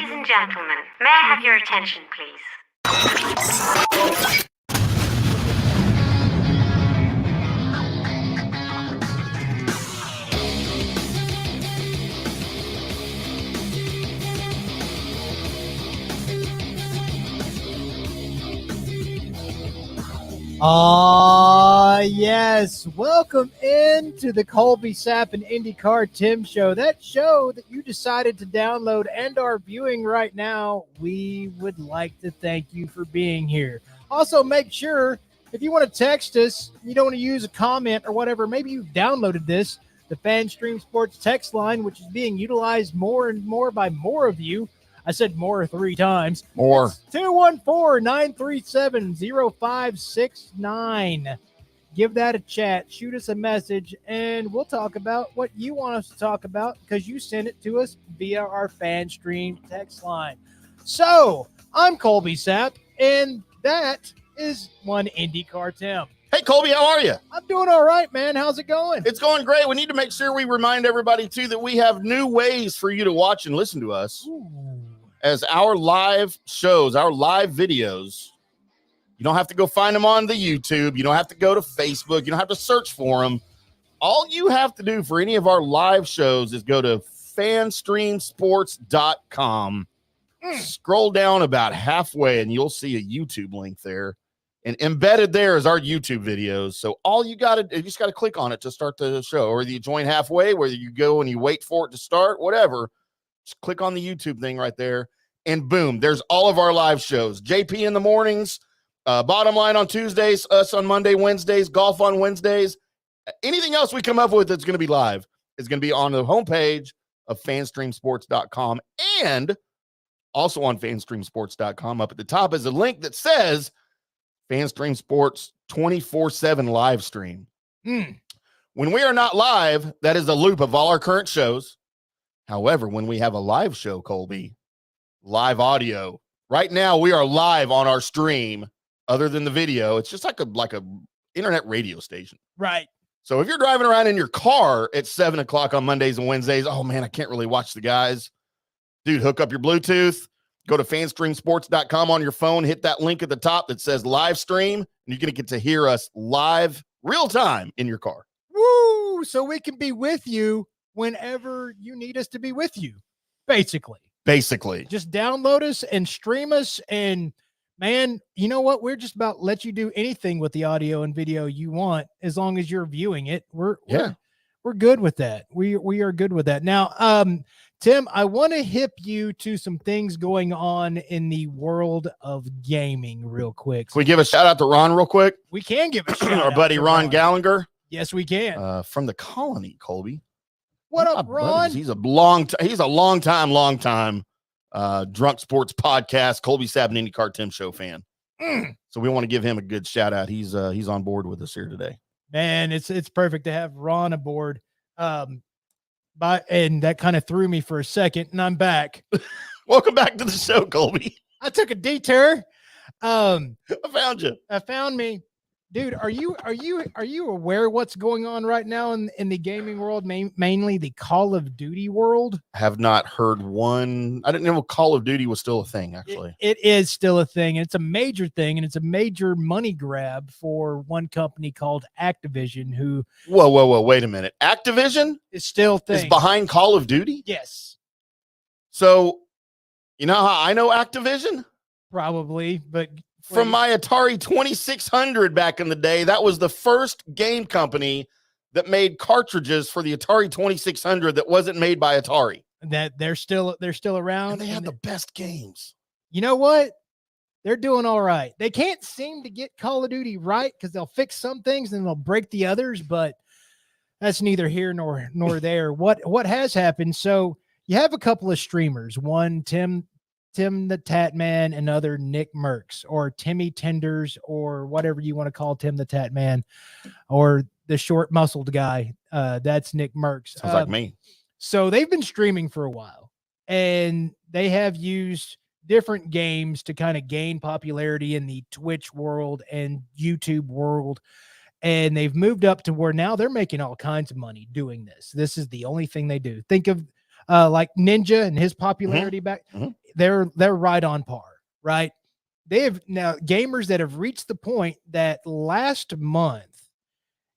Ladies and gentlemen, may I have your attention, please? Yes. Welcome into the Colby Sapp IndyCarTim Show. That show that you decided to download and are viewing right now. We would like to thank you for being here. Also, make sure if you want to text us, you don't want to use a comment or whatever, maybe you've downloaded this, the FanStream Sports text line, which is being utilized more and more by more of you. I said more 3 times. More. 214-937-0569. Give that a chat. Shoot us a message, and we'll talk about what you want us to talk about because you send it to us via our FanStream text line. So, I'm Colby Sapp, and that is one IndyCar Tim. Hey, Colby, how are you? I'm doing all right, man. How's it going? It's going great. We need to make sure we remind everybody, too, that we have new ways for you to watch and listen to us. Ooh. As our live shows, our live videos. You don't have to go find them on the YouTube. You don't have to go to Facebook. You don't have to search for them. All you have to do for any of our live shows is go to fanstreamsports.com. Scroll down about halfway, and you'll see a YouTube link there. And embedded there is our YouTube videos. So all you got to do, you just got to click on it to start the show. Or you join halfway, whether you go and you wait for it to start, whatever. Just click on the YouTube thing right there, and boom, there's all of our live shows. JP in the mornings, Bottom Line on Tuesdays, us on Monday, Wednesdays, golf on Wednesdays. Anything else we come up with that's going to be live is going to be on the homepage of fanstreamsports.com, and also on fanstreamsports.com. Up at the top is a link that says FanStream Sports 24/7 live stream. When we are not live, that is a loop of all our current shows. However, when we have a live show, Colby, live audio. Right now, we are live on our stream. Other than the video, it's just like a internet radio station. Right. So if you're driving around in your car at 7 o'clock on Mondays and Wednesdays, oh man, I can't really watch the guys. Dude, hook up your Bluetooth, go to fanstreamsports.com on your phone, hit that link at the top that says live stream, and you're going to get to hear us live, real time in your car. Woo! So we can be with you whenever you need us to be with you, basically. Just download us and stream us, and man, you know what? We're just about let you do anything with the audio and video you want as long as you're viewing it. We're good with that. We are good with that. Now, Tim, I want to hip you to some things going on in the world of gaming real quick. Can we give a shout out to Ron real quick? We can give a shout out. Our buddy Ron Gallagher. Yes, we can. From the Colony, Colby. What up, Ron? He's a long time drunk sports podcast, Colby Sapp IndyCarTim Show fan. So we want to give him a good shout out. He's on board with us here today. Man, it's perfect to have Ron aboard. And that kind of threw me for a second, and I'm back. Welcome back to the show, Colby. I took a detour. I found you. Found me. Dude, are you aware of what's going on right now in the gaming world, mainly the Call of Duty world? Have not heard one. I didn't know Call of Duty was still a thing, actually. It is still a thing, and it's a major thing, and it's a major money grab for one company called Activision, who... Whoa, wait a minute. Activision? Is still a thing. Is behind Call of Duty? Yes. So, you know how I know Activision? Probably, but... From my Atari 2600 back in the day, that was the first game company that made cartridges for the Atari 2600 that wasn't made by Atari. That they're still around. And they had the best games. You know what? They're doing all right. They can't seem to get Call of Duty right because they'll fix some things and they'll break the others, but that's neither here nor there. What has happened? So you have a couple of streamers. One, Tim the Tat Man, and other Nick Merckx, or Timmy Tenders, or whatever you want to call Tim the Tat Man, or the short muscled guy. That's Nick Merckx. Sounds like me. So they've been streaming for a while, and they have used different games to kind of gain popularity in the Twitch world and YouTube world. And they've moved up to where now they're making all kinds of money doing this. This is the only thing they do. Think of like Ninja and his popularity back. they're right on par, right? They have now gamers that have reached the point that last month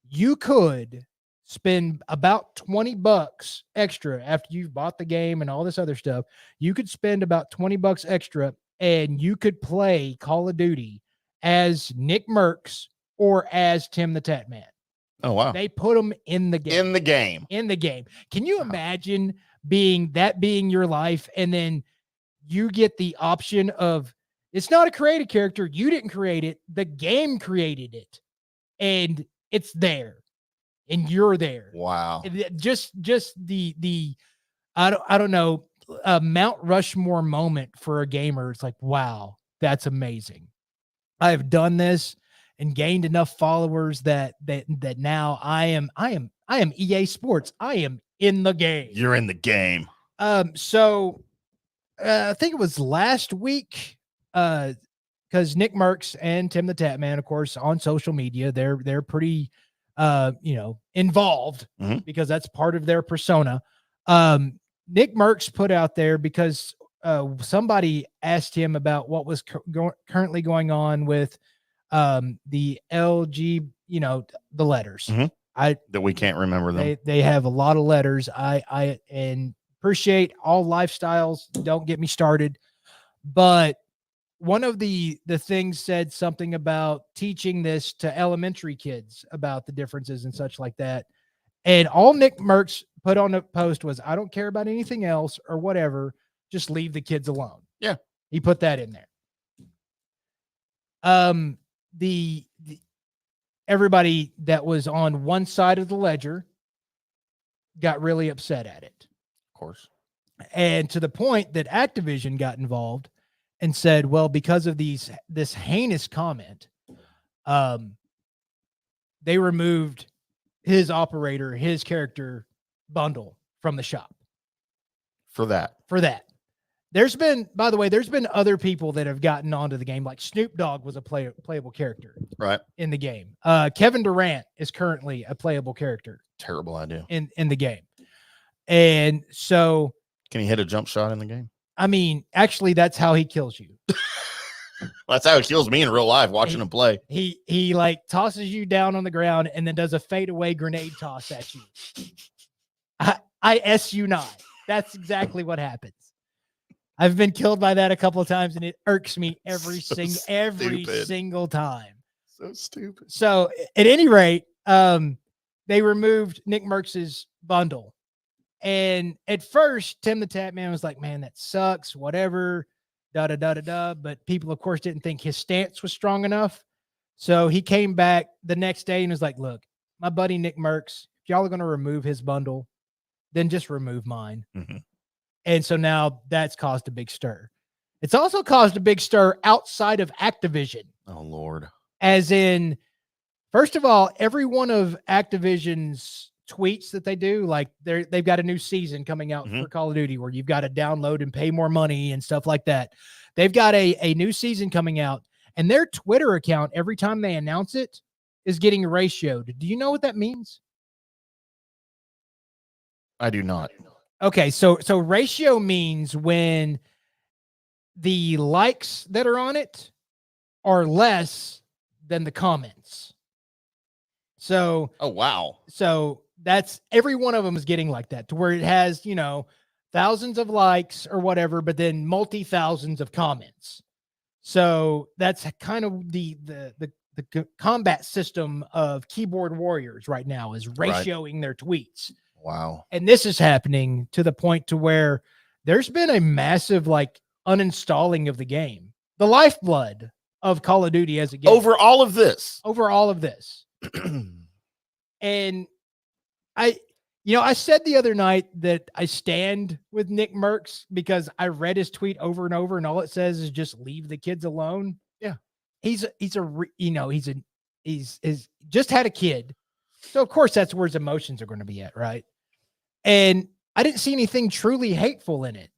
you could spend about $20 extra after you've bought the game and all this other stuff. You could spend about $20 extra and you could play Call of Duty as Nick Merckx or as Tim the Tat Man. Oh, wow. They put them in the game. In the game. Can you imagine being your life, and then you get the option of, it's not a created character. You didn't create it. The game created it. And it's there. And you're there. Wow. Just the I don't know, Mount Rushmore moment for a gamer. It's like, wow, that's amazing. I have done this and gained enough followers that now I am EA Sports. I am in the game. You're in the game. So I think it was last week, because Nick Merckx and Tim the Tat Man, of course, on social media, they're pretty involved because that's part of their persona. Nick Merckx put out there, because somebody asked him about what was currently going on with the LG, the letters. That we can't remember them. They have a lot of letters. I appreciate all lifestyles. Don't get me started. But one of the things said something about teaching this to elementary kids about the differences and such like that. And all Nick Merckx put on the post was, I don't care about anything else or whatever. Just leave the kids alone. Yeah. He put that in there. The everybody that was on one side of the ledger got really upset at it. Of course. And to the point that Activision got involved and said, well, because of this heinous comment, they removed his character bundle from the shop. For that. There's been other people that have gotten onto the game, like Snoop Dogg was a playable character in the game. Kevin Durant is currently a playable character. Terrible idea. In the game. And so, can he hit a jump shot in the game? I mean, actually, that's how he kills you. That's how he kills me in real life, watching him play. He like tosses you down on the ground and then does a fadeaway grenade toss at you. I SU not. That's exactly what happens. I've been killed by that a couple of times, and it irks me every single time. So stupid. So at any rate, they removed Nick Merckx's bundle. And at first, Tim the Tat Man was like, man, that sucks, whatever, da-da-da-da-da. But people, of course, didn't think his stance was strong enough. So he came back the next day and was like, look, my buddy Nick Merckx, if y'all are going to remove his bundle, then just remove mine. And so now that's caused a big stir. It's also caused a big stir outside of Activision. Oh, Lord. As in, first of all, every one of Activision's tweets that they do, like they've got a new season coming out for Call of Duty where you've got to download and pay more money and stuff like that. They've got a new season coming out, and their Twitter account, every time they announce it, is getting ratioed. Do you know what that means? I do not. Okay, so ratio means when the likes that are on it are less than the comments. So, oh wow. So that's every one of them is getting like that, to where it has, thousands of likes or whatever, but then multi-thousands of comments. So that's kind of the combat system of keyboard warriors right now, is ratioing their tweets. Wow. And this is happening to the point to where there's been a massive uninstalling of the game, the lifeblood of Call of Duty as a game. Over all of this. And I said the other night that I stand with Nick Merckx because I read his tweet over and over, and all it says is just leave the kids alone. Yeah. He's just had a kid. So of course that's where his emotions are going to be at. Right. And I didn't see anything truly hateful in it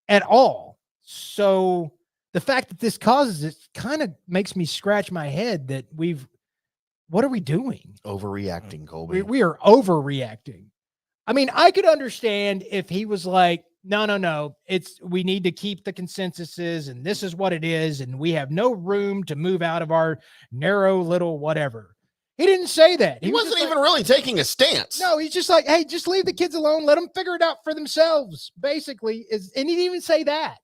at all. So the fact that this causes it kind of makes me scratch my head that what are we doing? Overreacting, Colby. We are overreacting. I mean, I could understand if he was like, no. We need to keep the consensuses, and this is what it is, and we have no room to move out of our narrow little whatever. He didn't say that. He was wasn't just even really taking a stance. No, he's just like, hey, just leave the kids alone. Let them figure it out for themselves, basically. And he didn't even say that.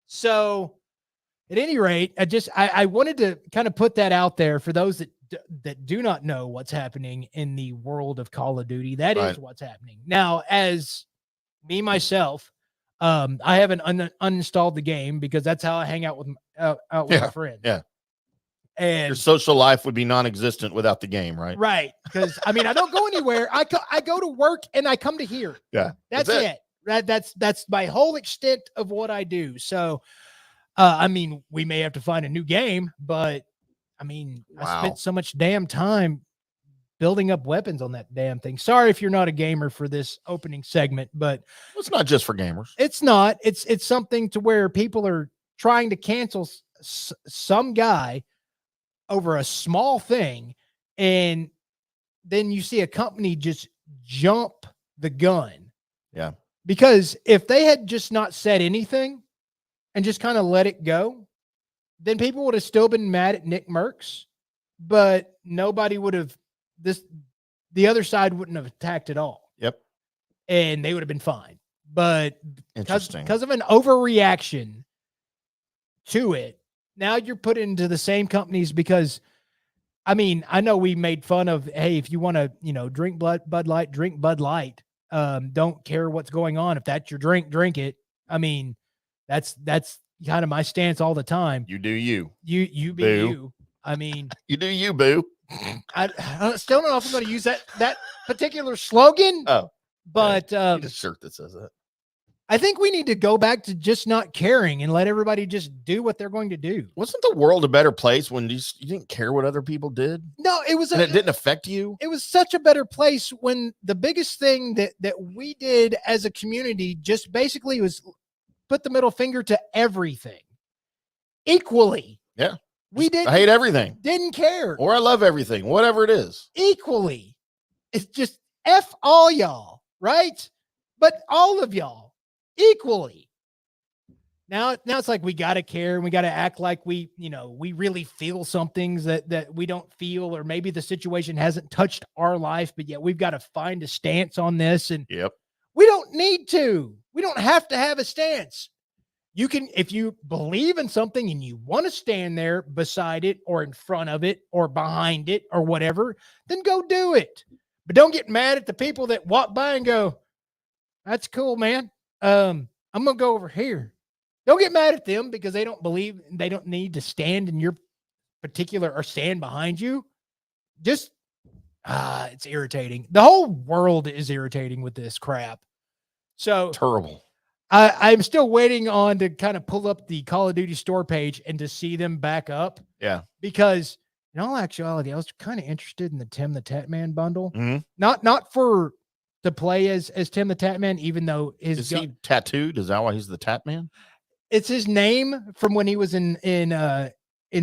So at any rate, I wanted to kind of put that out there for those that do not know what's happening in the world of Call of Duty. That is what's happening. Now, as me, myself, I haven't uninstalled the game because that's how I hang out with my friends. Yeah. And your social life would be non-existent without the game, right? Right. Because I don't go anywhere. I go to work and I come to here. Yeah. That's it. That's my whole extent of what I do. So, we may have to find a new game, but I spent so much damn time building up weapons on that damn thing. Sorry if you're not a gamer for this opening segment, but it's not just for gamers. It's not. It's something to where people are trying to cancel some guy over a small thing, and then you see a company just jump the gun. Yeah. Because if they had just not said anything and just kind of let it go, then people would have still been mad at Nick Merckx, but nobody would have the other side wouldn't have attacked at all. Yep. And they would have been fine. But interesting, because of an overreaction to it, now you're put into the same companies because, I know we made fun of, hey, if you want to, drink Bud Light, drink Bud Light. Don't care what's going on. If that's your drink, drink it. That's kind of my stance all the time. You do you. You be boo. you. You do you, boo. I still don't know if I'm going to use that particular slogan. Oh, but need a shirt that says that. I think we need to go back to just not caring and let everybody just do what they're going to do. Wasn't the world a better place when you didn't care what other people did? No, it was. And it didn't affect you? It was such a better place when the biggest thing that we did as a community just basically was put the middle finger to everything equally. Yeah. We didn't. I hate everything. Didn't care. Or I love everything, whatever it is. Equally. It's just F all y'all, right? But all of y'all. Equally. Now it's like we got to care and we got to act like we really feel some things that we don't feel, or maybe the situation hasn't touched our life, but yet we've got to find a stance on this. And we don't need to. We don't have to have a stance. You can, if you believe in something and you want to stand there beside it or in front of it or behind it or whatever, then go do it. But don't get mad at the people that walk by and go, that's cool, man. I'm going to go over here. Don't get mad at them because they don't believe, they don't need to stand in your particular or stand behind you. Just, it's irritating. The whole world is irritating with this crap. So terrible. I'm still waiting on to kind of pull up the Call of Duty store page and to see them back up. Yeah. Because in all actuality, I was kind of interested in the Tim the Tatman bundle. Mm-hmm. Not for to play as Tim the Tatman, even though is he tattooed? Is that why he's the Tatman? It's his name from when he was in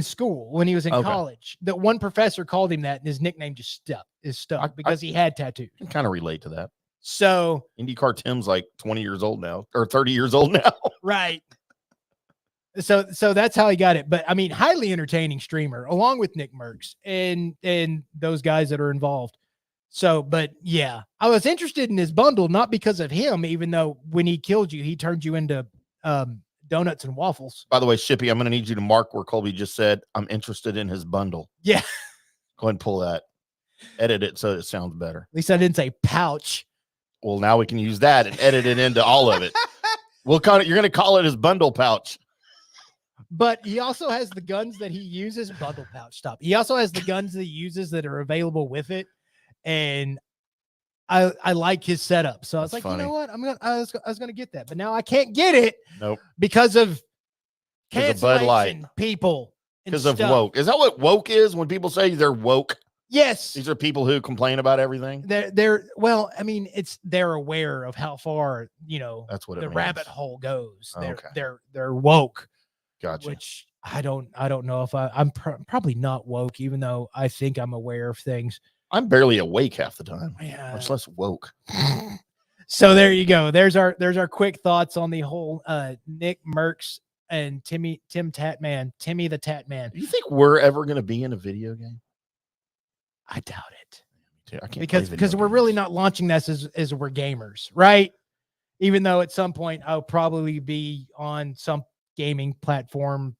school, when he was in college. That one professor called him that, and his nickname just stuck because he had tattoos. I can kind of relate to that. So IndyCarTim's like 20 years old now, or 30 years old now. Right. So that's how he got it. But highly entertaining streamer, along with Nick Merckx and those guys that are involved. So, but yeah, I was interested in his bundle, not because of him, even though when he killed you, he turned you into donuts and waffles. By the way, Shippy, I'm going to need you to mark where Colby just said, I'm interested in his bundle. Yeah. Go ahead and pull that. Edit it so it sounds better. At least I didn't say pouch. Well, now we can use that and edit it into all of it. You're going to call it his bundle pouch. But he also has the guns that he uses. Bundle pouch, stop. He also has the guns that he uses that are available with it. And I like his setup. So I was like, funny. You know what? I was gonna get that, but now I can't get it. Nope. Because of Bud Light people. Because of woke. Is that what woke is when people say they're woke? Yes. These are people who complain about everything. They're they're aware of how far, that's what the rabbit hole goes. Okay. They're woke. Gotcha. Which I don't know if I'm probably not woke, even though I think I'm aware of things. I'm barely awake half the time. Yeah. Much less woke. So there you go. There's our quick thoughts on the whole Nick Merckx and Timmy the Tat Man. Do you think we're ever going to be in a video game? I doubt it. I can't Because we're really not launching this as we're gamers, right? Even though at some point I'll probably be on some gaming platform,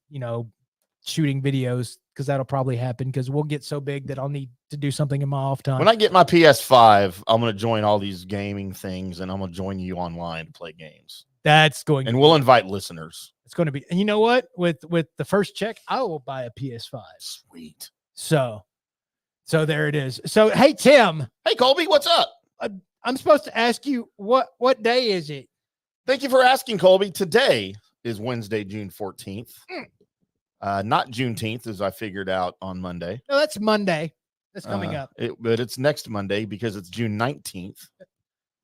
shooting videos, because that'll probably happen, because we'll get so big that I'll need to do something in my off time. When I get my PS5, I'm going to join all these gaming things, and I'm going to join you online to play games. And we'll invite listeners. It's going to be, and you know what? With the first check, I will buy a PS5. Sweet. So there it is. So, hey, Tim. Hey, Colby, what's up? I'm supposed to ask you, what day is it? Thank you for asking, Colby. Today is Wednesday, June 14th. Not Juneteenth, as I figured out on Monday. No, that's Monday. That's coming up. But it's next Monday because it's June 19th.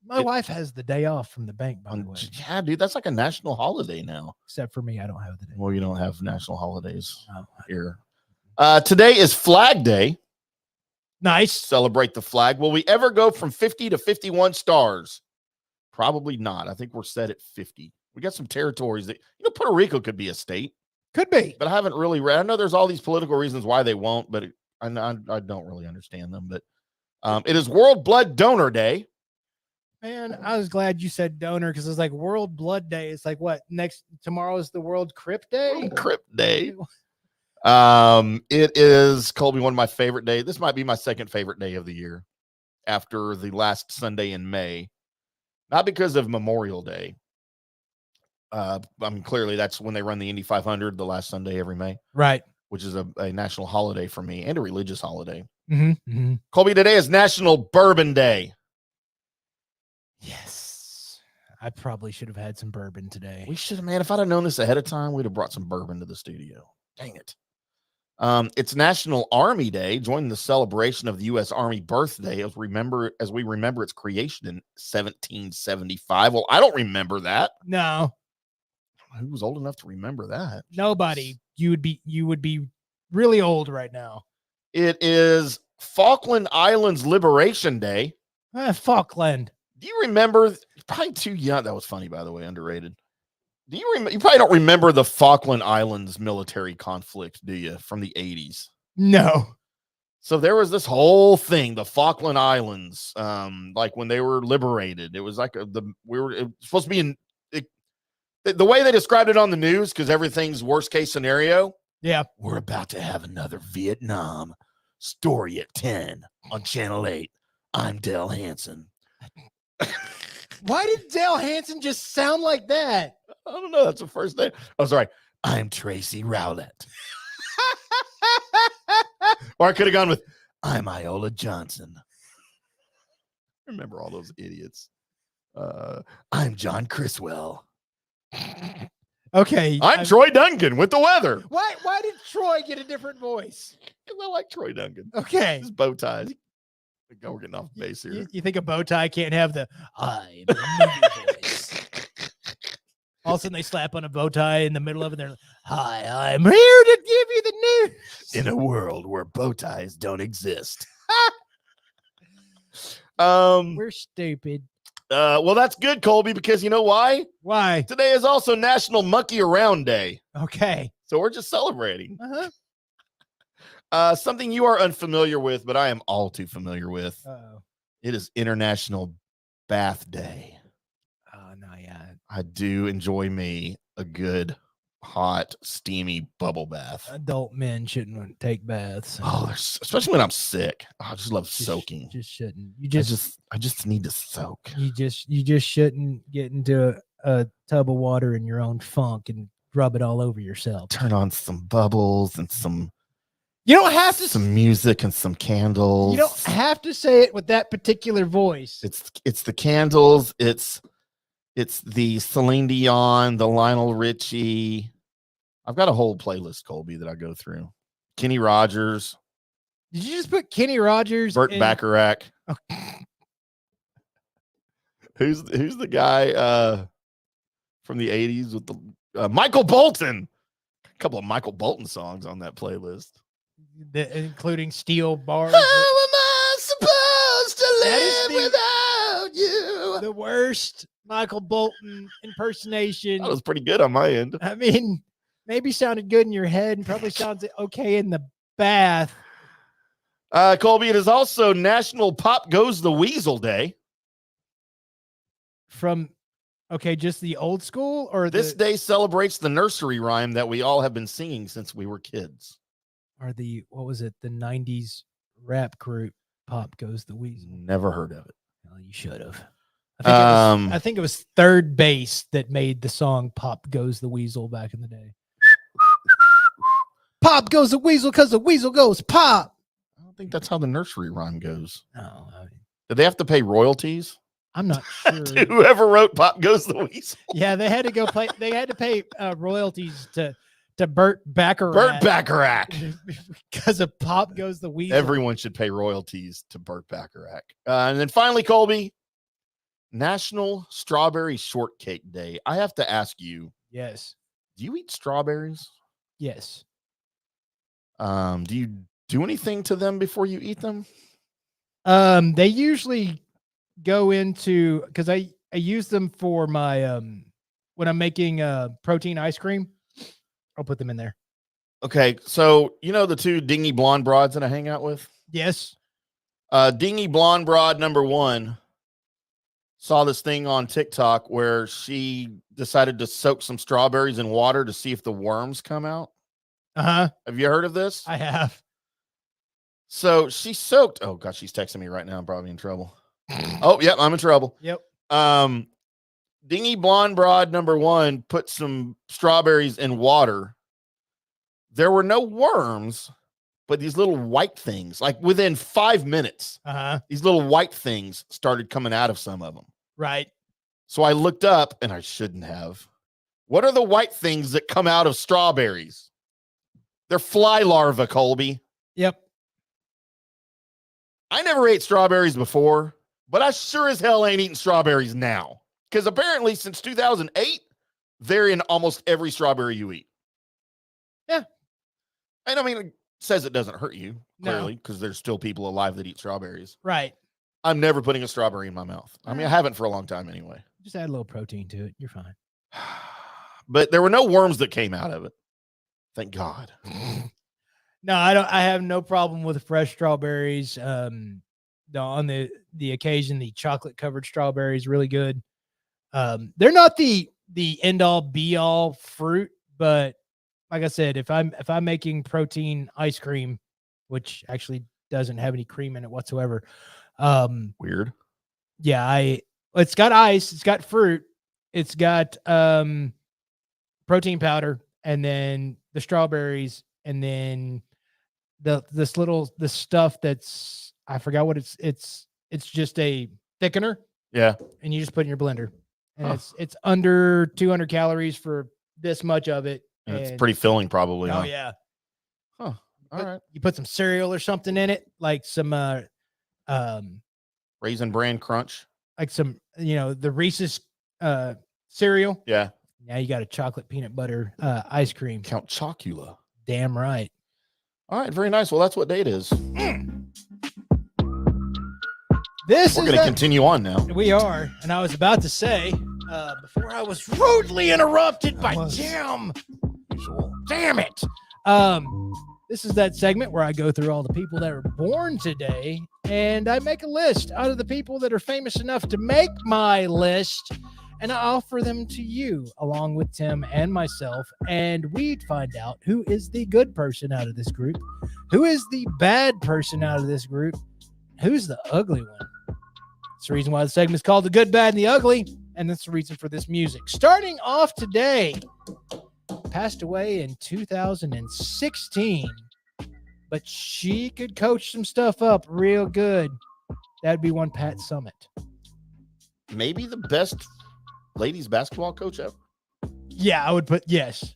My wife has the day off from the bank, by the way. Yeah, dude, that's like a national holiday now. Except for me, I don't have the day. Well, you don't have national holidays here. Today is Flag Day. Nice. Celebrate the flag. Will we ever go from 50 to 51 stars? Probably not. I think we're set at 50. We got some territories that, Puerto Rico could be a state. Could be. But I haven't really read. I know there's all these political reasons why they won't, but I don't really understand them. But it is World Blood Donor Day. Man, I was glad you said donor, because it's like World Blood Day. It's like, what, tomorrow is the World Crip Day? World Crip Day. It is, Colby, one of my favorite days. This might be my second favorite day of the year after the last Sunday in May. Not because of Memorial Day. Clearly that's when they run the Indy 500, the last Sunday every May. Right. Which is a national holiday for me and a religious holiday. Mm-hmm. Mm-hmm. Colby, today is National Bourbon Day. Yes. I probably should have had some bourbon today. We should have, man. If I'd have known this ahead of time, we'd have brought some bourbon to the studio. Dang it. It's National Army Day. Join the celebration of the U.S. Army birthday as we remember its creation in 1775. Well, I don't remember that. No. Who was old enough to remember that? Nobody. You would be really old right now. It is Falkland Islands Liberation Day. Falkland. Do you remember? Probably too young. That was funny, by the way. Underrated. Do you remember? You probably don't remember the Falkland Islands military conflict, do you? From the 80s. No. So there was this whole thing, the Falkland Islands, like when they were liberated. It was like it was supposed to be the way they described it on the news, because everything's worst case scenario. Yeah. We're about to have another Vietnam story at 10 on Channel 8. I'm Dale Hansen. Why did Dale Hansen just sound like that? I don't know. That's the first thing. Oh, sorry. I'm Tracy Rowlett. Or I could have gone with, I'm Iola Johnson. Remember all those idiots. I'm John Criswell. Okay. I'm Troy Duncan with the weather. Why did Troy get a different voice? Because I like Troy Duncan. Okay. His bow ties. We're getting off base here. You think a bow tie can't have the I'm a movie voice? All of a sudden they slap on a bow tie in the middle of it. They're like, hi, I'm here to give you the news. In a world where bow ties don't exist. We're stupid. Well, that's good, Colby, because you know why? Why? Today is also National Monkey Around Day. Okay. So we're just celebrating. Uh-huh. Something you are unfamiliar with, but I am all too familiar with. Uh-oh. It is International Bath Day. Oh, no, yeah. I do enjoy me a good, hot, steamy bubble bath. Adult men shouldn't take baths. Oh, especially when I'm sick. I just love soaking. Just shouldn't. I just need to soak. You just shouldn't get into a tub of water in your own funk and rub it all over yourself. Turn on some bubbles and some. You don't have to. Some music and some candles. You don't have to say it with that particular voice. It's the candles. It's the Celine Dion, the Lionel Richie. I've got a whole playlist, Colby, that I go through. Kenny Rogers. Did you just put Kenny Rogers? Burt Bacharach. Oh. Who's the guy from the 80s with the Michael Bolton? A couple of Michael Bolton songs on that playlist. Including Steel Bars. How am I supposed to live without you? the worst Michael Bolton impersonation. That was pretty good on my end. I mean, maybe sounded good in your head and probably sounds okay in the bath. Colby, it is also National Pop Goes the Weasel Day. From, okay, just the old school or this day celebrates the nursery rhyme that we all have been singing since we were kids. Or what was it? The 90s rap group Pop Goes the Weasel. Never heard of it. Well, you should have. I think it was Third Base that made the song Pop Goes the Weasel back in the day. Pop goes the weasel because the weasel goes pop. I don't think that's how the nursery rhyme goes. No. Did they have to pay royalties? I'm not sure. To whoever wrote Pop Goes the Weasel. Yeah, they had to pay royalties to Burt Bacharach. Burt Bacharach. Because of Pop Goes the Weasel. Everyone should pay royalties to Burt Bacharach. And then finally, Colby, National Strawberry Shortcake Day. I have to ask you. Yes. Do you eat strawberries? Yes. Do you do anything to them before you eat them? They usually go into, because I use them for my when I'm making protein ice cream. I'll put them in there. Okay, so you know the two dingy blonde broads that I hang out with? Yes. Dingy blonde broad number 1 saw this thing on TikTok where she decided to soak some strawberries in water to see if the worms come out. Uh-huh. Have you heard of this? I have. So she soaked. Oh God, she's texting me right now. I'm probably in trouble. Oh, yep, I'm in trouble. Yep. Dingy blonde broad number 1 put some strawberries in water. There were no worms, but these little white things, like within 5 minutes, these little white things started coming out of some of them. Right. So I looked up, and I shouldn't have. What are the white things that come out of strawberries? They're fly larvae, Colby. Yep. I never ate strawberries before, but I sure as hell ain't eating strawberries now. Because apparently since 2008, they're in almost every strawberry you eat. Yeah. And I mean, it says it doesn't hurt you, No. clearly, because there's still people alive that eat strawberries. Right. I'm never putting a strawberry in my mouth. I mean, I haven't for a long time anyway. Just add a little protein to it. You're fine. But there were no worms that came out of it. Thank God. No, I don't. I have no problem with fresh strawberries. On the occasion, the chocolate covered strawberries really good. They're not the end all be all fruit, but like I said, if I'm making protein ice cream, which actually doesn't have any cream in it whatsoever. Weird. Yeah, it's got ice, it's got fruit, it's got protein powder, and then the strawberries, and then the stuff that's, I forgot what it's just a thickener. Yeah. And you just put in your blender. And it's under 200 calories for this much of it. And it's pretty filling probably. Oh yeah. Huh. All right. You put some cereal or something in it, like some Raisin Bran Crunch. like some, the Reese's cereal. Yeah. Now you got a chocolate peanut butter ice cream. Count Chocula. Damn right. All right, very nice. Well, that's what day it is. We're We're going to continue on now. We are, and I was about to say, before I was rudely interrupted by Jim. Usual. Damn it. This is that segment where I go through all the people that were born today, and I make a list out of the people that are famous enough to make my list, and I offer them to you along with Tim and myself, and we'd find out who is the good person out of this group, who is the bad person out of this group, who's the ugly one. That's the reason why the segment is called The Good, Bad, and the Ugly, and that's the reason for this music. Starting off today, passed away in 2016, but she could coach some stuff up real good. That'd be one Pat Summitt. Maybe the best ladies basketball coach ever. Yeah, I would put yes.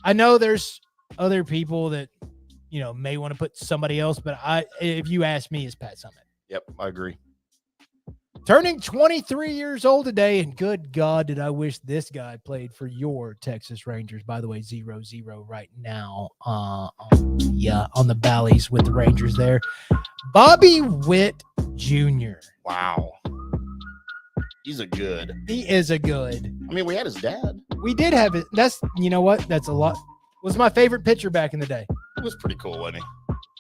I know there's other people that may want to put somebody else, but if you ask me, it's Pat Summitt. Yep, I agree. Turning 23 years old today, and good God, did I wish this guy played for your Texas Rangers. By the way, 0-0 right now on the Valleys with the Rangers there. Bobby Witt Jr. Wow. He's a good. He is a good. I mean, we had his dad. We did have it. You know what? That's a lot. Was my favorite pitcher back in the day. It was pretty cool, wasn't he?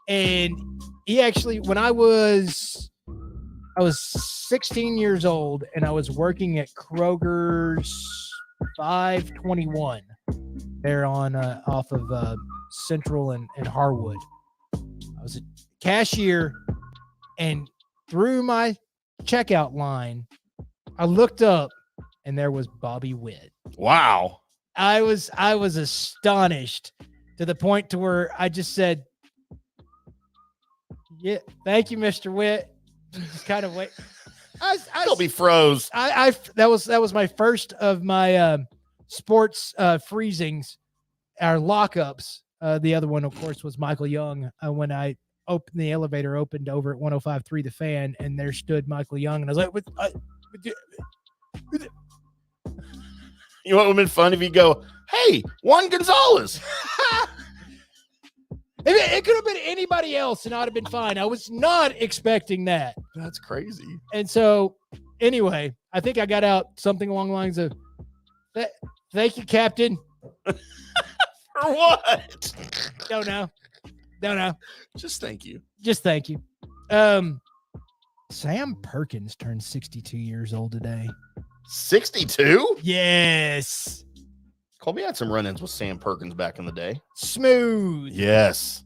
And he actually, when I was 16 years old and I was working at Kroger's 521 there on off of Central and Harwood. I was a cashier, and through my checkout line, I looked up and there was Bobby Witt. Wow. I was astonished to the point to where I just said, "Yeah, thank you, Mr. Witt." Just kind of wait. Colby froze. That was my first of my sports freezings, our lockups. The other one, of course, was Michael Young. When the elevator opened over at 105.3 The Fan, and there stood Michael Young, and I was like, You know what would have been fun if you go, "Hey, Juan Gonzalez." It could have been anybody else, and I'd have been fine. I was not expecting that. That's crazy. And so, anyway, I think I got out something along the lines of, "Thank you, Captain." For what? Don't know. Just thank you. Just thank you. Sam Perkins turned 62 years old today. 62? Yes. Colby had some run-ins with Sam Perkins back in the day. Smooth. Yes.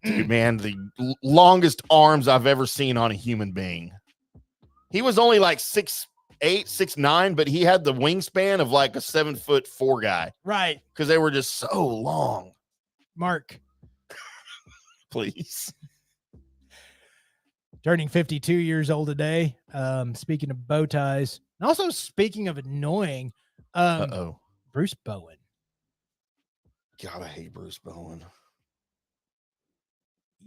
Dude, man, the longest arms I've ever seen on a human being. He was only like 6'8", 6'9", but he had the wingspan of like a 7'4" guy. Right. Because they were just so long. Mark. Please. Turning 52 years old today. Speaking of bow ties. And also speaking of annoying, Bruce Bowen. God, I hate Bruce Bowen.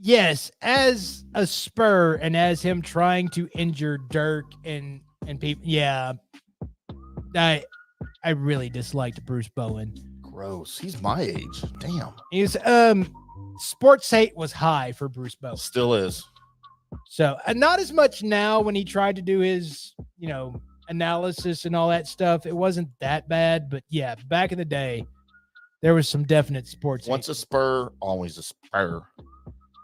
Yes, as a Spur and as him trying to injure Dirk and people. Yeah, I really disliked Bruce Bowen. Gross. He's my age. Damn. He's sports hate was high for Bruce Bowen. Still is. So, and not as much now when he tried to do his, analysis and all that stuff. It wasn't that bad, but yeah, back in the day, there was some definite sports Once hate. a Spur, always a Spur.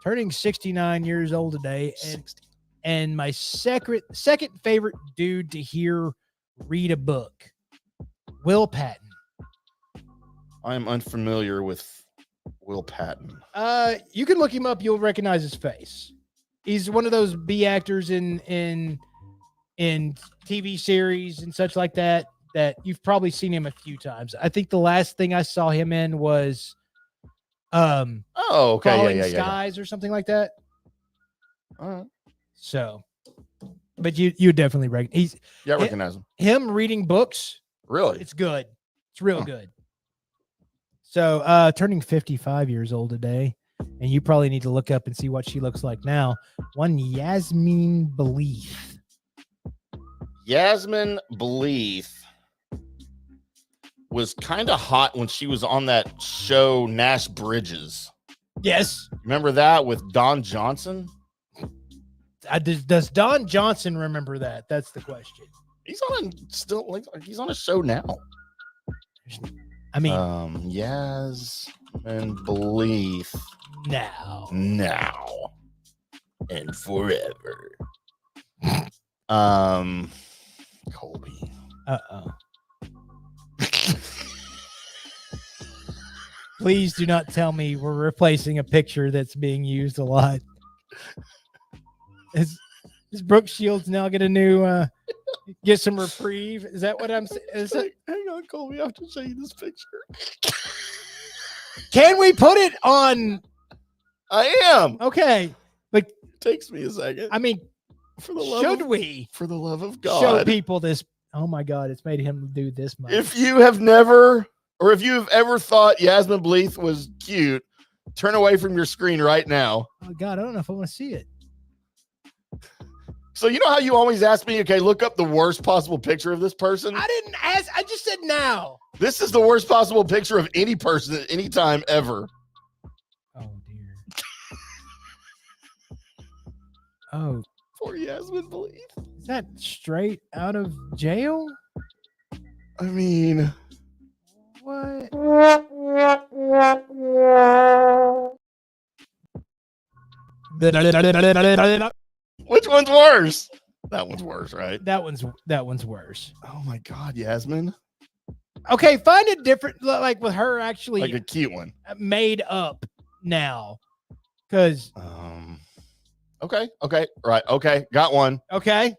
Turning 69 years old today, and my second favorite dude to hear read a book, Will Patton. I'm unfamiliar with Will Patton. You can look him up. You'll recognize his face. He's one of those B actors in TV series and such like that you've probably seen him a few times. I think the last thing I saw him in was Okay. Falling Yeah. Skies or something like that. All right. So, but you definitely recognize. Yeah, I recognize him. Him reading books. Really? It's good. It's real good. So, turning 55 years old today, and you probably need to look up and see what she looks like now. One Yasmin Bleeth. Yasmin Bleeth was kind of hot when she was on that show Nash Bridges. Yes. Remember that with Don Johnson? Does Don Johnson remember that? That's the question. He's on he's on a show now. I mean, Yasmin Bleeth now and forever. Colby. Please do not tell me we're replacing a picture that's being used a lot. Is Brooke Shields now get a new get some reprieve? Is that what I'm saying? Hang on, Colby. I have to show you this picture. Can we put it on? I am. Okay, but It takes me a second. I mean, For the love of God, show people this? Oh my God, it's made him do this much. If you have ever thought Yasmin Bleeth was cute, turn away from your screen right now. Oh God, I don't know if I want to see it. So you know how you always ask me, okay, look up the worst possible picture of this person? I didn't ask. I just said now. This is the worst possible picture of any person at any time ever. Oh dear. Oh, Poor Yasmin Bleeth. Is that straight out of jail? I mean, What? which one's worse? That one's worse, right? That one's worse. Oh my God, Yasmin. Okay, find a different, like with her actually Like a cute one. made up now. Because Okay. Right. Okay. Got one. okay,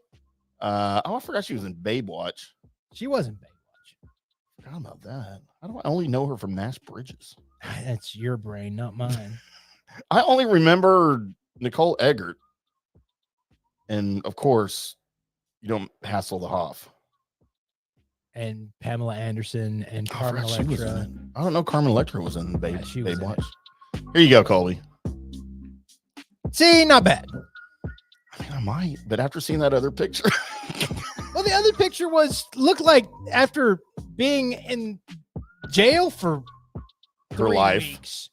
I forgot she was in Babe Watch. she wasn't Baywatch. Forgot about that. I only know her from Nash Bridges. That's your brain, not mine. I only remember Nicole Eggert. And of course, you don't hassle the Hoff. And Pamela Anderson and I Carmen forgot she was in Electra. it. I don't know. Carmen Electra was in Babe, Yeah, she was Babe in Watch. Here you go, Colby. See, not bad. I mean, I might, but after seeing that other picture. Well, the other picture looked like after being in jail for Her 3 life. weeks.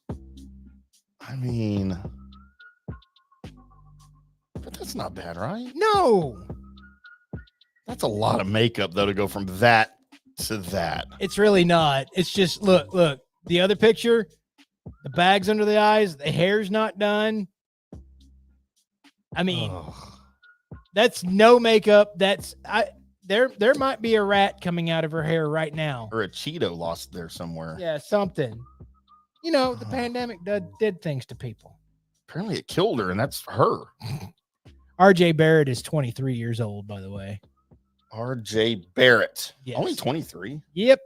I mean, but that's not bad, right? No, That's a lot of makeup, though, to go from that to that. it's really not. It's just look. The other picture, the bags under the eyes, the hair's not done. I mean, that's no makeup. There might be a rat coming out of her hair right now. Or a Cheeto lost there somewhere. Yeah, something. You know, the pandemic did things to people. Apparently it killed her, and that's her. RJ Barrett is 23 years old, by the way. RJ Barrett. Yes. Only 23. Yep.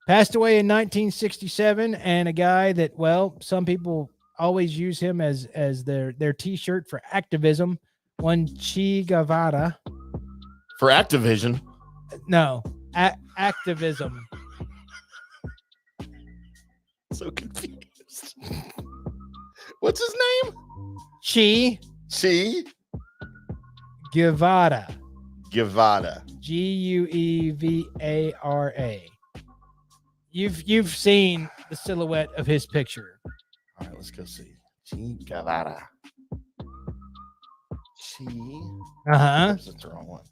Passed away in 1967, and a guy that, well, some people always use him as their T-shirt for activism. One Che Guevara. For Activision. No, activism. So confused. What's his name? Che Guevara. Guevara. Guevara. You've seen the silhouette of his picture. All right, let's go see. Che Guevara. Uh-huh. That's the wrong one.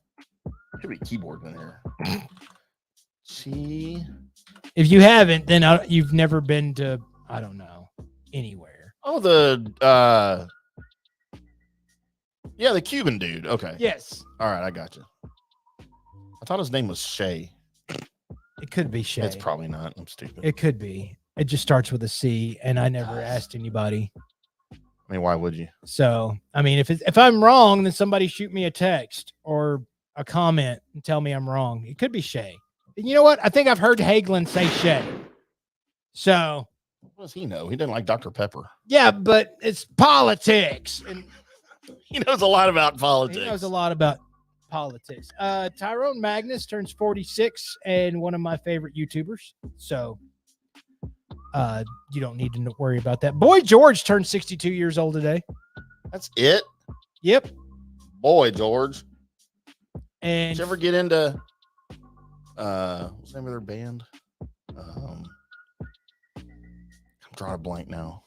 Could be keyboard in there. Che. If you haven't, then you've never been to, I don't know, anywhere. Oh, yeah, the Cuban dude. Okay. Yes. All right, I got you. I thought his name was Shay. It could be Shay. It's probably not. I'm stupid. It could be. It just starts with a C, and I never asked anybody. I mean, why would you? So, I mean, if I'm wrong, then somebody shoot me a text or a comment and tell me I'm wrong. It could be Shay. And you know what? I think I've heard Hagelin say Shay. So, What does he know? He didn't like Dr. Pepper. yeah, but it's politics. And He knows a lot about politics. he knows a lot about politics. Tyrone Magnus turns 46 and one of my favorite YouTubers. So, you don't need to worry about that. Boy George turned 62 years old today. That's it. Yep. Boy, George. And Did you ever get into what's the name of their band? I'm drawing a blank now.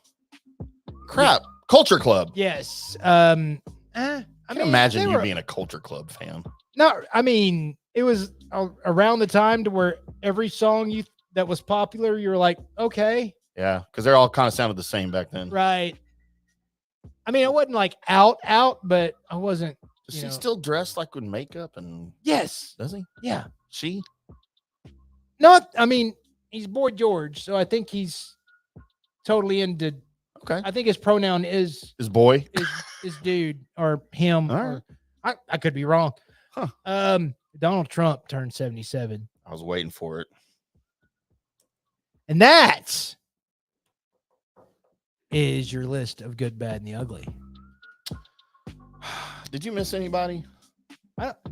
Crap. Culture Club. yes. I can imagine you being a Culture Club fan. No, I mean, it was around the time to where every song that was popular, you were like, okay, Yeah, because they all kind of sounded the same back then. right. I mean, I wasn't like out, but I wasn't. Does he still dress like with makeup and Yes. does he? Yeah. She? Not, I mean, he's Boy George, so I think he's totally into. Okay. I think his pronoun is His boy. is dude or him. All Or, I could be wrong. Huh. Donald Trump turned 77. I was waiting for it. And that is your list of good, bad, and the ugly. Did you miss anybody?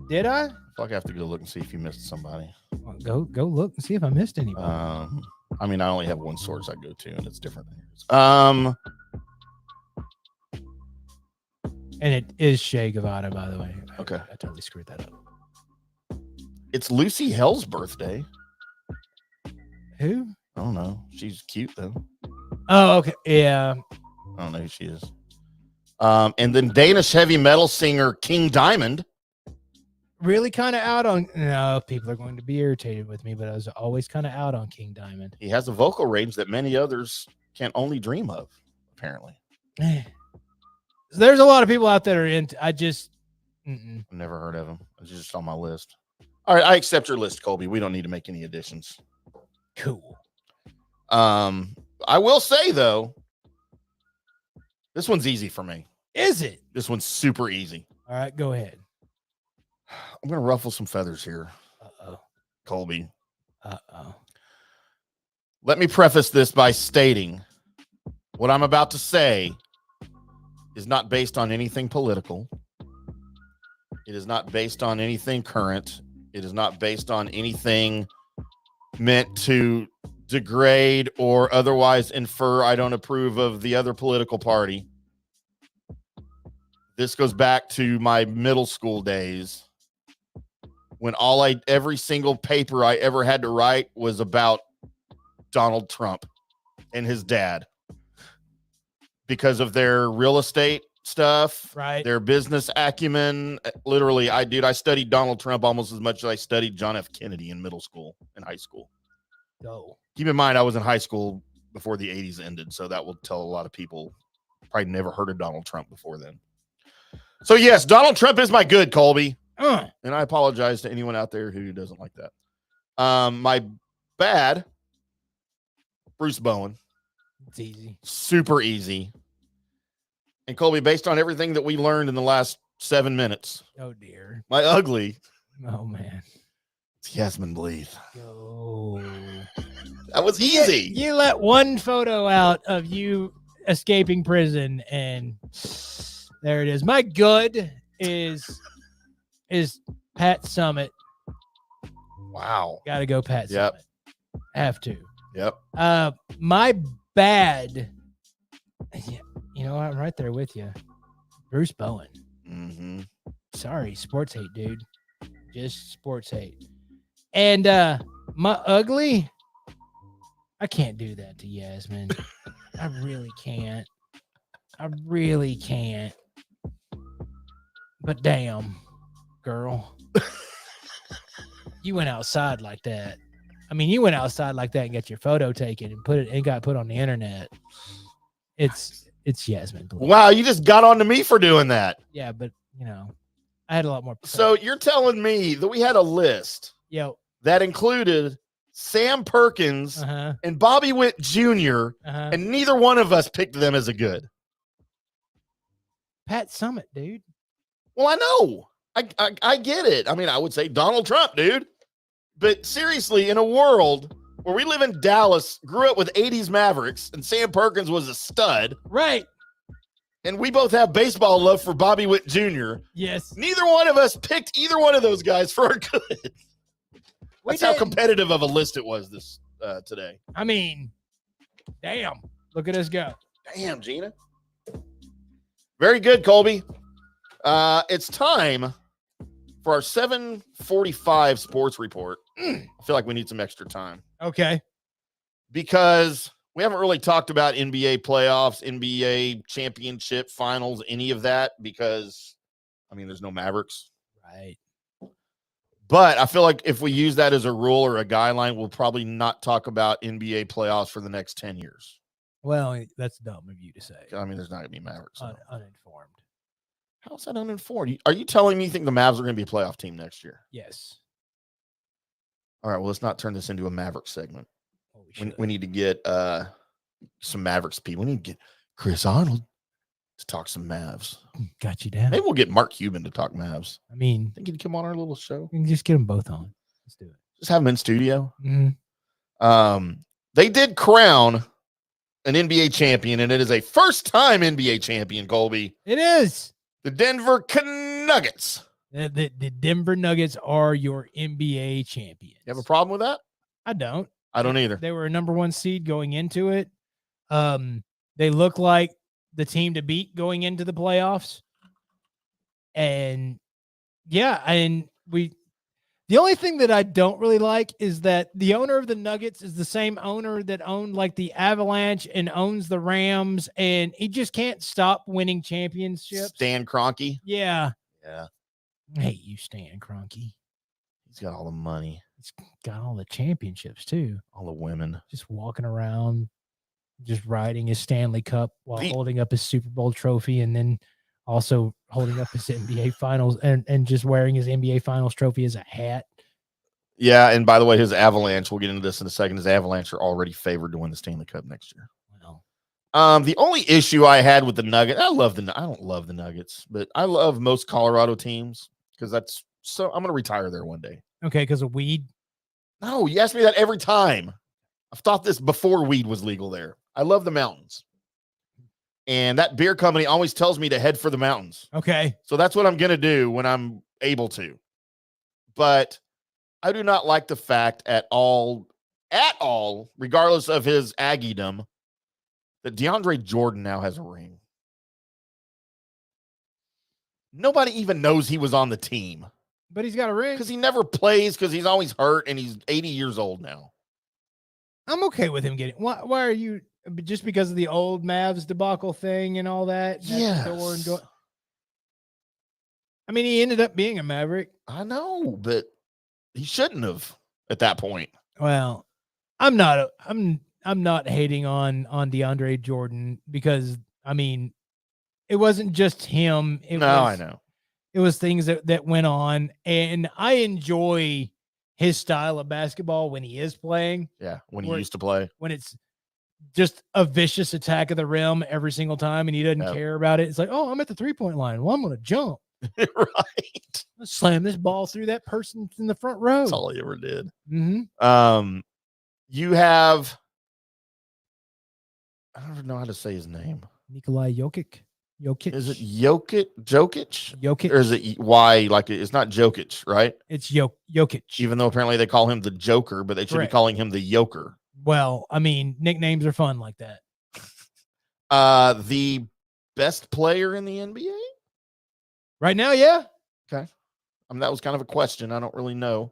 Did I? I feel like I have to go look and see if you missed somebody. Well, go look and see if I missed anybody. I mean, I only have one source I go to, and it's different than yours. And it is Che Guevara, by the way. Okay. I totally screwed that up. It's Lucy Hell's birthday. Who? I don't know. She's cute though. Oh, okay. Yeah. I don't know who she is. And then Danish heavy metal singer King Diamond. Really kind of out on. No, people are going to be irritated with me, but I was always kind of out on King Diamond. He has a vocal range that many others can only dream of, apparently. There's a lot of people out there into. I just I've never heard of him. It's just on my list. All right, I accept your list, Colby. We don't need to make any additions. Cool. I will say though, this one's easy for me. Is it? This one's super easy. All right, go ahead. I'm gonna ruffle some feathers here, Uh-oh. Colby. Uh-oh. Let me preface this by stating what I'm about to say is not based on anything political. It is not based on anything current. It is not based on anything meant to degrade or otherwise infer I don't approve of the other political party. This goes back to my middle school days when every single paper I ever had to write was about Donald Trump and his dad because of their real estate stuff, Right. their business acumen. Literally, I studied Donald Trump almost as much as I studied John F. Kennedy in middle school and high school. Go. Keep in mind, I was in high school before the 80s ended, so that will tell a lot of people probably never heard of Donald Trump before then. So, yes, Donald Trump is my good, Colby. And I apologize to anyone out there who doesn't like that. My bad, Bruce Bowen. It's easy. Super easy. And Colby, based on everything that we learned in the last 7 minutes, Oh, dear. my ugly, Oh, man. it's Yasmin Bleeth. Go. That was easy. You let one photo out of you escaping prison, and there it is. My good is Pat Summit. Wow. Got to go Pat Yep. Summit. Have to. Yep. My bad. Yeah, you know, I'm right there with you. Bruce Bowen. Mm-hmm. Sorry, sports hate, dude. Just sports hate. And my ugly, I can't do that to Yasmin. I really can't. I really can't. But damn, girl. You went outside like that. I mean, you went outside like that and got your photo taken and got put on the internet. It's Yasmin Bleeth. Wow, you just got on to me for doing that. Yeah, but you know, I had a lot more. So you're telling me that we had a list that included Sam Perkins and Bobby Witt Jr., and neither one of us picked them as a good. Pat Summit, dude. Well, I know. I get it. I mean, I would say Donald Trump, dude. But seriously, in a world where we live in Dallas, grew up with 80s Mavericks, and Sam Perkins was a stud. Right. And we both have baseball love for Bobby Witt Jr. Yes. Neither one of us picked either one of those guys for our good. That's how competitive of a list it was this today. I mean, damn. Look at us go. Damn, Gina. Very good, Colby. It's time for our 7:45 sports report. I feel like we need some extra time. Okay. Because we haven't really talked about NBA playoffs, NBA championship finals, any of that, because, I mean, there's no Mavericks. Right. But I feel like if we use that as a rule or a guideline, we'll probably not talk about NBA playoffs for the next 10 years. Well, that's dumb of you to say. I mean, there's not going to be Mavericks. Uninformed. How's that uninformed? Are you telling me you think the Mavs are going to be a playoff team next year? Yes. All right, well, let's not turn this into a Mavericks segment. Well, we need to get some Mavericks people. We need to get Chris Arnold to talk some Mavs. Got you down. Maybe we'll get Mark Cuban to talk Mavs. I mean, think he'd come on our little show. We can just get them both on. Let's do it. Just have them in studio. Mm-hmm. They did crown an NBA champion, and it is a first-time NBA champion, Colby. It is. The Denver Nuggets. The Denver Nuggets are your NBA champions. You have a problem with that? I don't. I don't either. They were a number one seed going into it. They look like the team to beat going into the playoffs. And yeah, and The only thing that I don't really like is that the owner of the Nuggets is the same owner that owned like the Avalanche and owns the Rams, and he just can't stop winning championships. Stan Kroenke. Yeah. Yeah. I hate you, Stan Kroenke. He's got all the money. He's got all the championships too. All the women. Just walking around, just riding his Stanley Cup while holding up his Super Bowl trophy, and then also holding up his NBA Finals and just wearing his NBA Finals trophy as a hat. Yeah, and by the way, his Avalanche, we'll get into this in a second, his Avalanche are already favored to win the Stanley Cup next year. Wow. The only issue I had with the Nuggets, I don't love the Nuggets, but I love most Colorado teams because that's so I'm going to retire there one day. Okay, because of weed? No, you ask me that every time. I've thought this before weed was legal there. I love the mountains. And that beer company always tells me to head for the mountains. Okay. So that's what I'm going to do when I'm able to. But I do not like the fact at all, regardless of his Aggiedom, that DeAndre Jordan now has a ring. Nobody even knows he was on the team. But he's got a ring. Because he never plays because he's always hurt and he's 80 years old now. I'm okay with him getting. Why are you? Just because of the old Mavs debacle thing and all that? Yes. I mean, he ended up being a Maverick. I know, but he shouldn't have at that point. Well, I'm not hating on DeAndre Jordan because, I mean, it wasn't just him. I know. It was things that went on, and I enjoy his style of basketball when he is playing. Yeah, when he used to play. When it's just a vicious attack of the rim every single time, and he doesn't care about it. It's like, oh, I'm at the 3-point line. Well, I'm going to jump. Right. Let's slam this ball through that person in the front row. That's all he ever did. Mm-hmm. You have, I don't even know how to say his name. Nikolai Jokic. Is it Jokic? Or is it Y? Like it's not Jokic, right? It's Jokic. Even though apparently they call him the Joker, but they should be calling him the Yoker. Well, I mean, nicknames are fun like that. The best player in the NBA? Right now, yeah. Okay. I mean, that was kind of a question. I don't really know.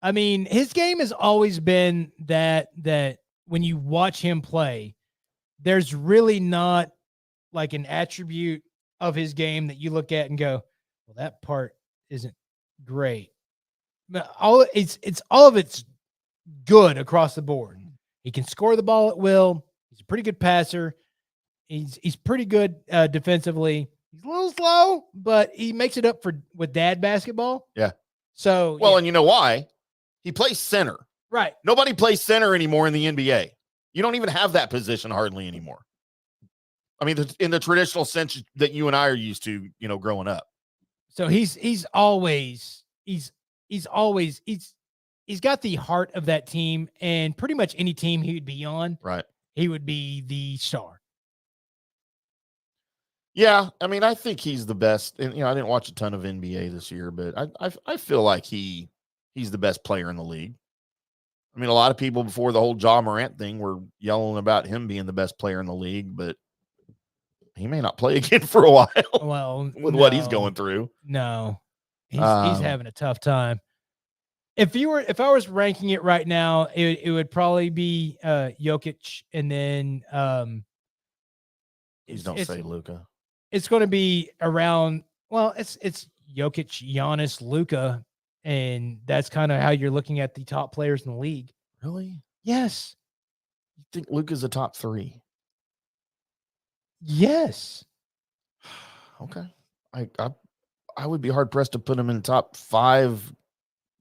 I mean, his game has always been that when you watch him play, there's really not like an attribute of his game that you look at and go, well, that part isn't great. But all of it's good across the board. He can score the ball at will. He's a pretty good passer. He's pretty good defensively. He's a little slow, but he makes it up with dad basketball. Yeah. So and you know why? He plays center. Right. Nobody plays center anymore in the NBA. You don't even have that position hardly anymore. I mean, in the traditional sense that you and I are used to, growing up. So he's always got the heart of that team, and pretty much any team he would be on, right, he would be the star. Yeah, I mean, I think he's the best. And I didn't watch a ton of NBA this year, but I feel like he's the best player in the league. I mean, a lot of people before the whole Ja Morant thing were yelling about him being the best player in the league, but he may not play again for a while. Well, with what he's going through. No, he's having a tough time. If I was ranking it right now, it would probably be Jokic, and then please don't say Luka. It's going to be around. Well, it's Jokic, Giannis, Luka, and that's kind of how you're looking at the top players in the league. Really? Yes. You think Luka's a top 3? Yes. Okay. I would be hard pressed to put him in top 5.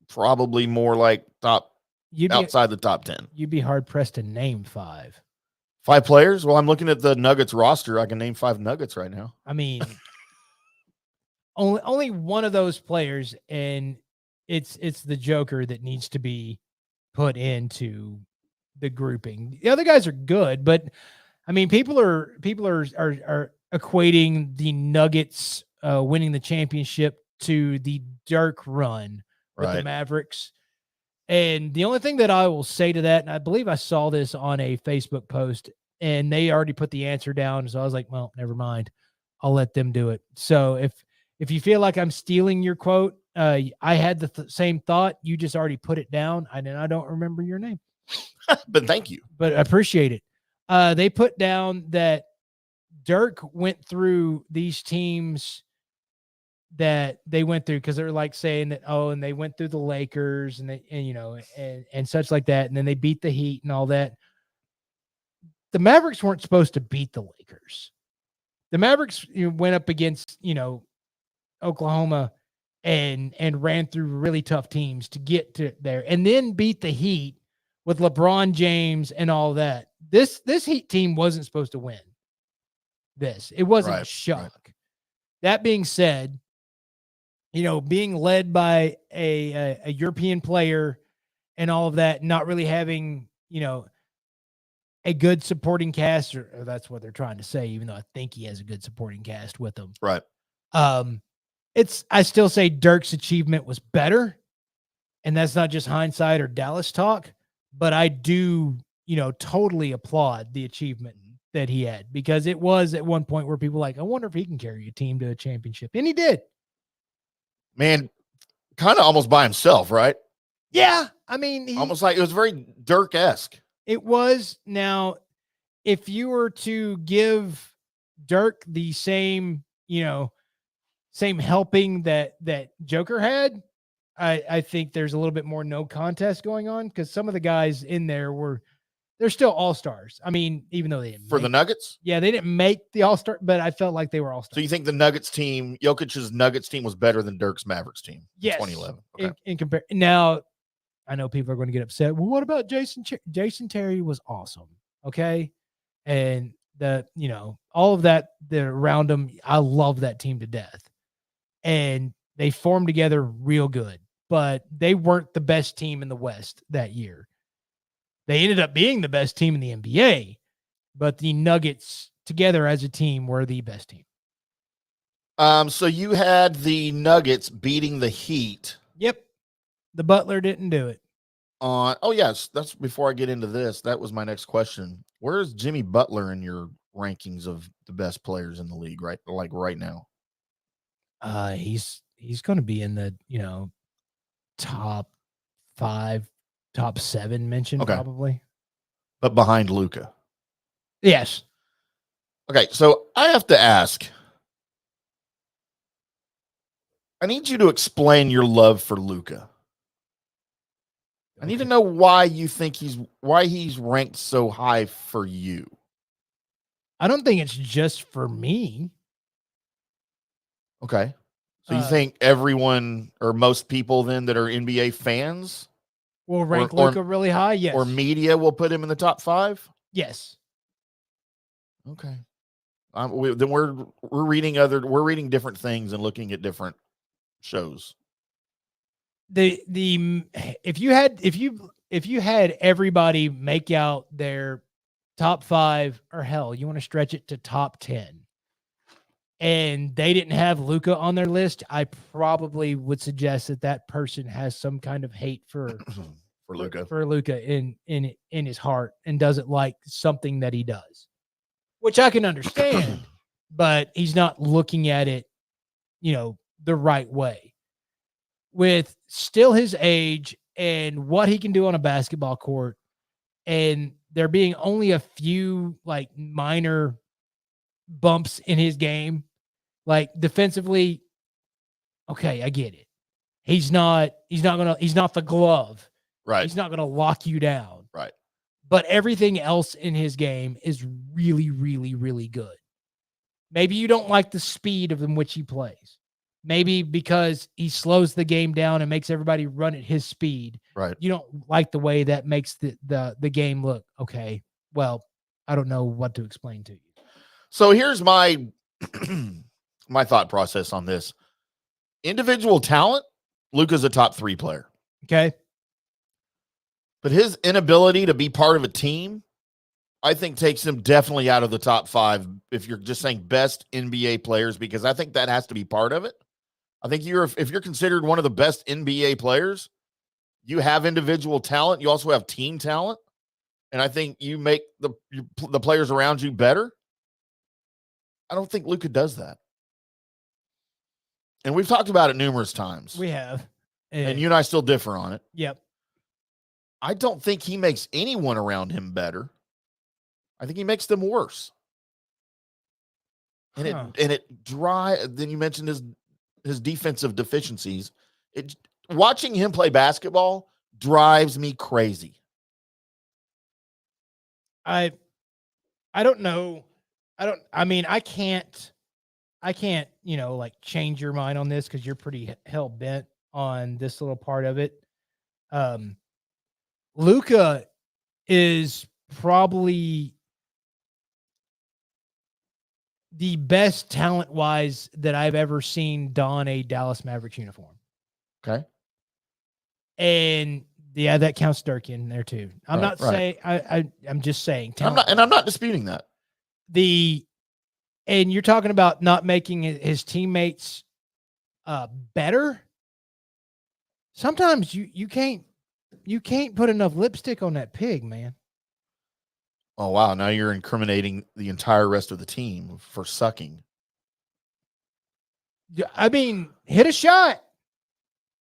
Probably more like outside the top 10. You'd be hard pressed to name 5. 5 players? Well, I'm looking at the Nuggets roster. I can name 5 Nuggets right now. I mean, only one of those players, and it's the Joker that needs to be put into the grouping. The other guys are good, but I mean, people are equating the Nuggets winning the championship to the Dirk run with the Mavericks. And the only thing that I will say to that, and I believe I saw this on a Facebook post, and they already put the answer down. So I was like, well, never mind. I'll let them do it. So if you feel like I'm stealing your quote, I had the same thought. You just already put it down. I don't remember your name, But thank you. but I appreciate it. They put down that Dirk went through these teams that they went through because they're like saying that, and they went through the Lakers and such like that. And then they beat the Heat and all that. The Mavericks weren't supposed to beat the Lakers. The Mavericks went up against, Oklahoma and ran through really tough teams to get to there and then beat the Heat with LeBron James and all that. This Heat team wasn't supposed to win this. It wasn't a shock. Right. That being said, being led by a European player and all of that, not really having, a good supporting cast, or that's what they're trying to say, even though I think he has a good supporting cast with him. Right. I still say Dirk's achievement was better, and that's not just hindsight or Dallas talk, but I do, totally applaud the achievement that he had, because it was at one point where people were like, I wonder if he can carry a team to a championship. And he did. Man, kind of almost by himself, right? Yeah. I mean, almost like it was very Dirk-esque. It was. Now, if you were to give Dirk the same, same helping that Joker had, I think there's a little bit more no contest going on, because some of the guys in there they're still all-stars. I mean, even though they didn't the Nuggets? Yeah, they didn't make the all-star, but I felt like they were all-stars. So you think the Nuggets team, Jokic's Nuggets team, was better than Dirk's Mavericks team in yes, 2011? Okay. In compare. Now, I know people are going to get upset. Well, what about Jason Terry was awesome. Okay. And all of that around him, I love that team to death. And they formed together real good, but they weren't the best team in the West that year. They ended up being the best team in the NBA, but the Nuggets together as a team were the best team. So you had the Nuggets beating the Heat. Yep. The Butler didn't do it. Yes. That's before I get into this. That was my next question. Where is Jimmy Butler in your rankings of the best players in the league, right? Like right now? He's going to be in the, top 5, top 7 mentioned, probably. But behind Luka. Yes. Okay. So I have to ask, I need you to explain your love for Luka. I need to know why you think he's ranked so high for you. I don't think it's just for me. Okay. So you think everyone or most people then that are NBA fans will rank Luka really high? Yes. Or media will put him in the top 5? Yes. Okay. Then we're reading different things and looking at different shows. If you had everybody make out their top 5, or hell, you want to stretch it to top 10, and they didn't have Luka on their list, I probably would suggest that person has some kind of hate for Luka in his heart, and doesn't like something that he does, which I can understand, but he's not looking at it, the right way. With still his age and what he can do on a basketball court, and there being only a few like minor bumps in his game, like defensively, okay, I get it. He's not the glove. Right. He's not going to lock you down. Right. But everything else in his game is really, really, really good. Maybe you don't like the speed of in which he plays. Maybe because he slows the game down and makes everybody run at his speed. Right. You don't like the way that makes the game look. Okay. Well, I don't know what to explain to you. So here's my my thought process on this. Individual talent, Luka's a top 3 player. Okay. But his inability to be part of a team, I think, takes him definitely out of the top 5 if you're just saying best NBA players, because I think that has to be part of it. I think if you're considered one of the best NBA players, you have individual talent. You also have team talent. And I think you make the players around you better. I don't think Luka does that. And we've talked about it numerous times. We have. And you and I still differ on it. Yep. I don't think he makes anyone around him better. I think he makes them worse. And then you mentioned his defensive deficiencies. Watching him play basketball drives me crazy. I don't know. I can't, like change your mind on this because you're pretty hell bent on this little part of it. Luka is probably the best talent wise that I've ever seen don a Dallas Mavericks uniform. Okay. And yeah, that counts Dirk in there too. I'm not saying, I'm just saying. I'm not disputing that. And you're talking about not making his teammates better. Sometimes you can't put enough lipstick on that pig, man. Oh, wow. Now you're incriminating the entire rest of the team for sucking. I mean, hit a shot.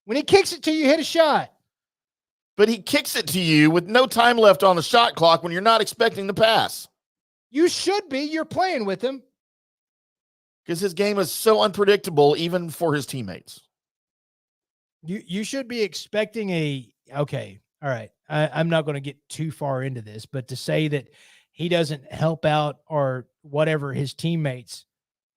When he kicks it to you, hit a shot. But he kicks it to you with no time left on the shot clock when you're not expecting the pass. You should be. You're playing with him. Because his game is so unpredictable, even for his teammates. You should be expecting okay. All right. I'm not going to get too far into this, but to say that he doesn't help out or whatever his teammates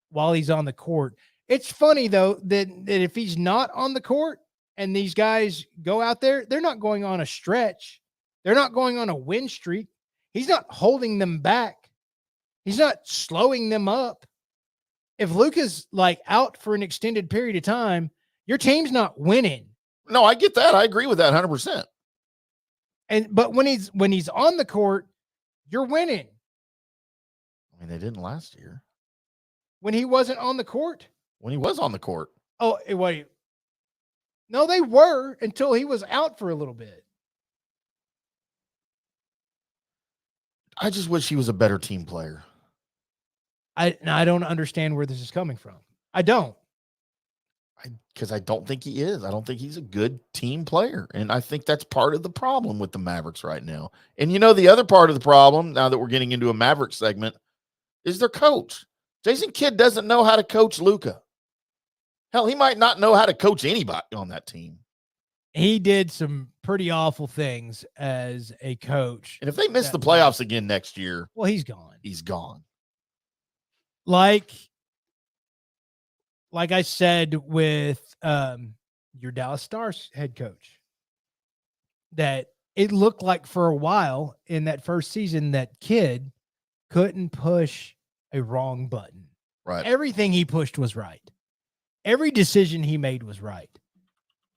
while he's on the court. It's funny, though, that if he's not on the court and these guys go out there, they're not going on a stretch. They're not going on a win streak. He's not holding them back. He's not slowing them up. If Luka's like out for an extended period of time, your team's not winning. No, I get that. I agree with that 100%. But when he's on the court, you're winning. I mean, they didn't last year. When he wasn't on the court? When he was on the court. Oh, wait. No, they were until he was out for a little bit. I just wish he was a better team player. I don't understand where this is coming from. I don't. Because I don't think he is. I don't think he's a good team player. And I think that's part of the problem with the Mavericks right now. And the other part of the problem, now that we're getting into a Mavericks segment, is their coach. Jason Kidd doesn't know how to coach Luka. Hell, he might not know how to coach anybody on that team. He did some pretty awful things as a coach. And if they miss the playoffs again next year, well, he's gone. He's gone. Like I said with your Dallas Stars head coach, that it looked like for a while in that first season that Kidd couldn't push a wrong button. Right. Everything he pushed was right. Every decision he made was right.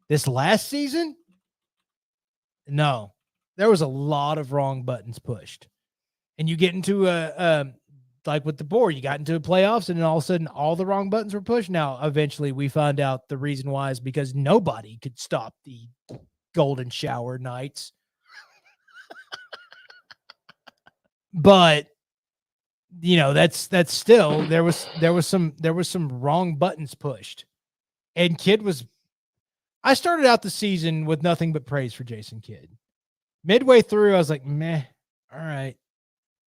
This last season, no, there was a lot of wrong buttons pushed. And you get into like with the board, you got into the playoffs and then all of a sudden all the wrong buttons were pushed. Now, eventually we found out the reason why is because nobody could stop the golden shower nights. But that's still, there was some wrong buttons pushed. And I started out the season with nothing but praise for Jason Kidd. Midway through, I was like, meh, all right.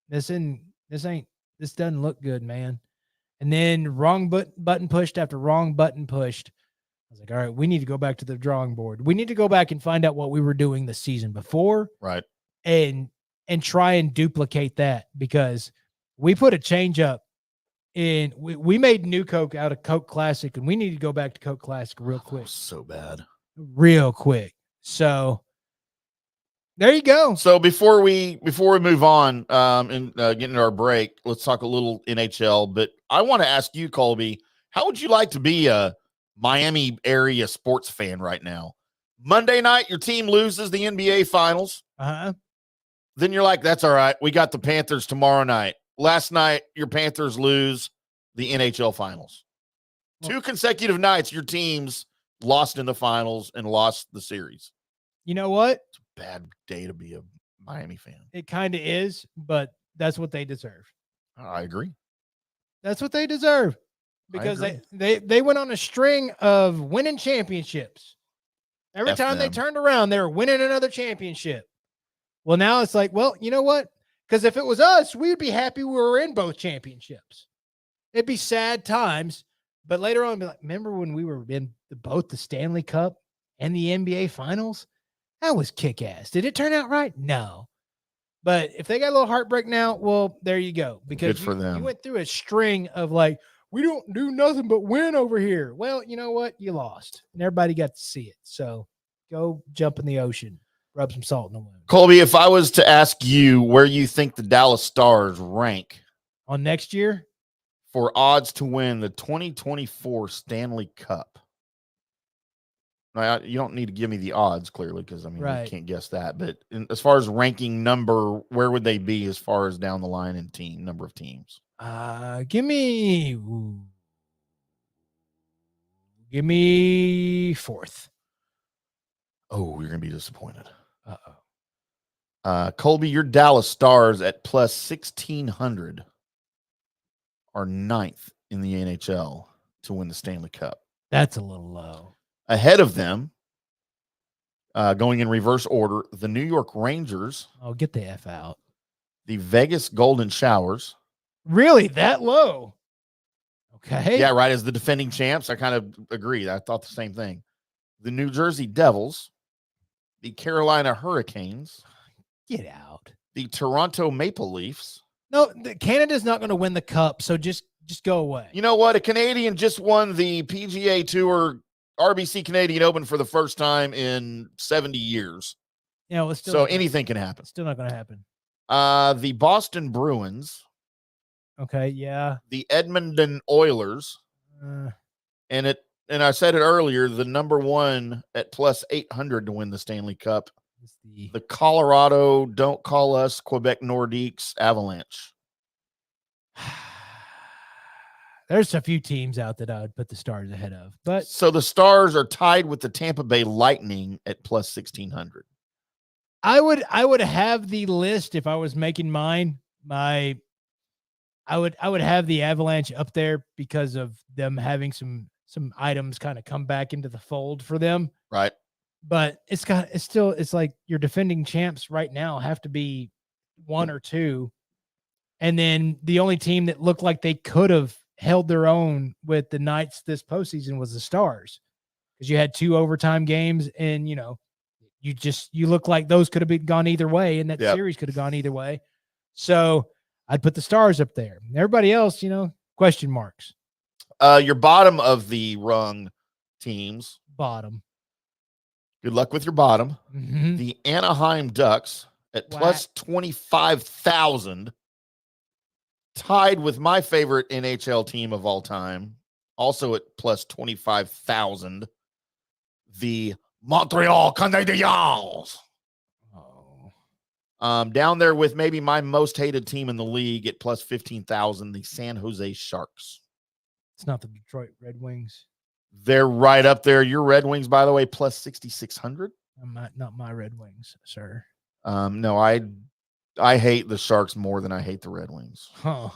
This doesn't look good, man. And then wrong button pushed after wrong button pushed. I was like, all right, we need to go back to the drawing board. We need to go back and find out what we were doing the season before. Right. And try and duplicate that, because we put a change up and we made New Coke out of Coke Classic, and we need to go back to Coke Classic real quick. So bad. Real quick. So there you go. So before we move on and get into our break, let's talk a little NHL. But I want to ask you, Colby, how would you like to be a Miami area sports fan right now? Monday night, your team loses the NBA Finals. Uh-huh. Then you're like, that's all right. We got the Panthers tomorrow night. Last night, your Panthers lose the NHL Finals. 2 consecutive nights, your teams lost in the finals and lost the series. You know what? It's a bad day to be a Miami fan. It kind of is, but that's what they deserve. I agree. That's what they deserve. because agree. they went on a string of winning championships. Every F time they them. turned around, they were winning another championship. Well, now it's like, well, you know what? Because if it was us, we'd be happy we were in both championships. It'd be sad times, but later on, be like, remember when we were in both the Stanley Cup and the NBA Finals? That was kick-ass. Did it turn out right? No. But if they got a little heartbreak now, well, there you go. Because Good for them. you went through a string of like, we don't do nothing but win over here. Well, you know what? You lost. And everybody got to see it. So go jump in the ocean. Rub some salt in the wound. Colby, if I was to ask you where you think the Dallas Stars rank On next year? for odds to win the 2024 Stanley Cup. Now, you don't need to give me the odds, clearly, because, I mean, Right. you can't guess that. But as far as ranking number, where would they be as far as down the line in number of teams? Give me fourth. Oh, you're going to be disappointed. Uh-oh. Colby, your Dallas Stars at plus 1,600 are ninth in the NHL to win the Stanley Cup. That's a little low. Ahead of them, going in reverse order, the New York Rangers, Oh, get the F out. the Vegas Golden Showers. Really? That low? Okay. Yeah, right. As the defending champs, I kind of agree. I thought the same thing. The New Jersey Devils, the Carolina Hurricanes, Get out. the Toronto Maple Leafs. No, Canada's not going to win the cup, so just go away. You know what? A Canadian just won the PGA Tour RBC Canadian Open for the first time in 70 years. You know, it's still So anything can happen. Still not going to happen. The Boston Bruins, Okay, yeah. the Edmonton Oilers, and I said it earlier, the number one at plus 800 to win the Stanley Cup, the Colorado, don't call us Quebec Nordiques Avalanche. There's a few teams out that I would put the Stars ahead of, but So the Stars are tied with the Tampa Bay Lightning at plus 1,600. I would have the list if I was making mine. I would have the Avalanche up there because of them having some items kind of come back into the fold for them. Right. But it's like your defending champs right now have to be one or two. And then the only team that looked like they could have held their own with the Knights this postseason was the Stars, because you had 2 overtime games, and you look like those could have gone either way, and that series could have gone either way. So I'd put the Stars up there. Everybody else, question marks. Your bottom of the rung teams. Bottom. Good luck with your bottom. Mm-hmm. The Anaheim Ducks at plus 25,000, tied with my favorite NHL team of all time, also at plus 25,000. The Montreal Canadiens. Down there with maybe my most hated team in the league at plus 15,000, the San Jose Sharks. It's not the Detroit Red Wings. They're right up there. Your Red Wings, by the way, plus 6,600. Not my Red Wings, sir. No, I hate the Sharks more than I hate the Red Wings. Huh.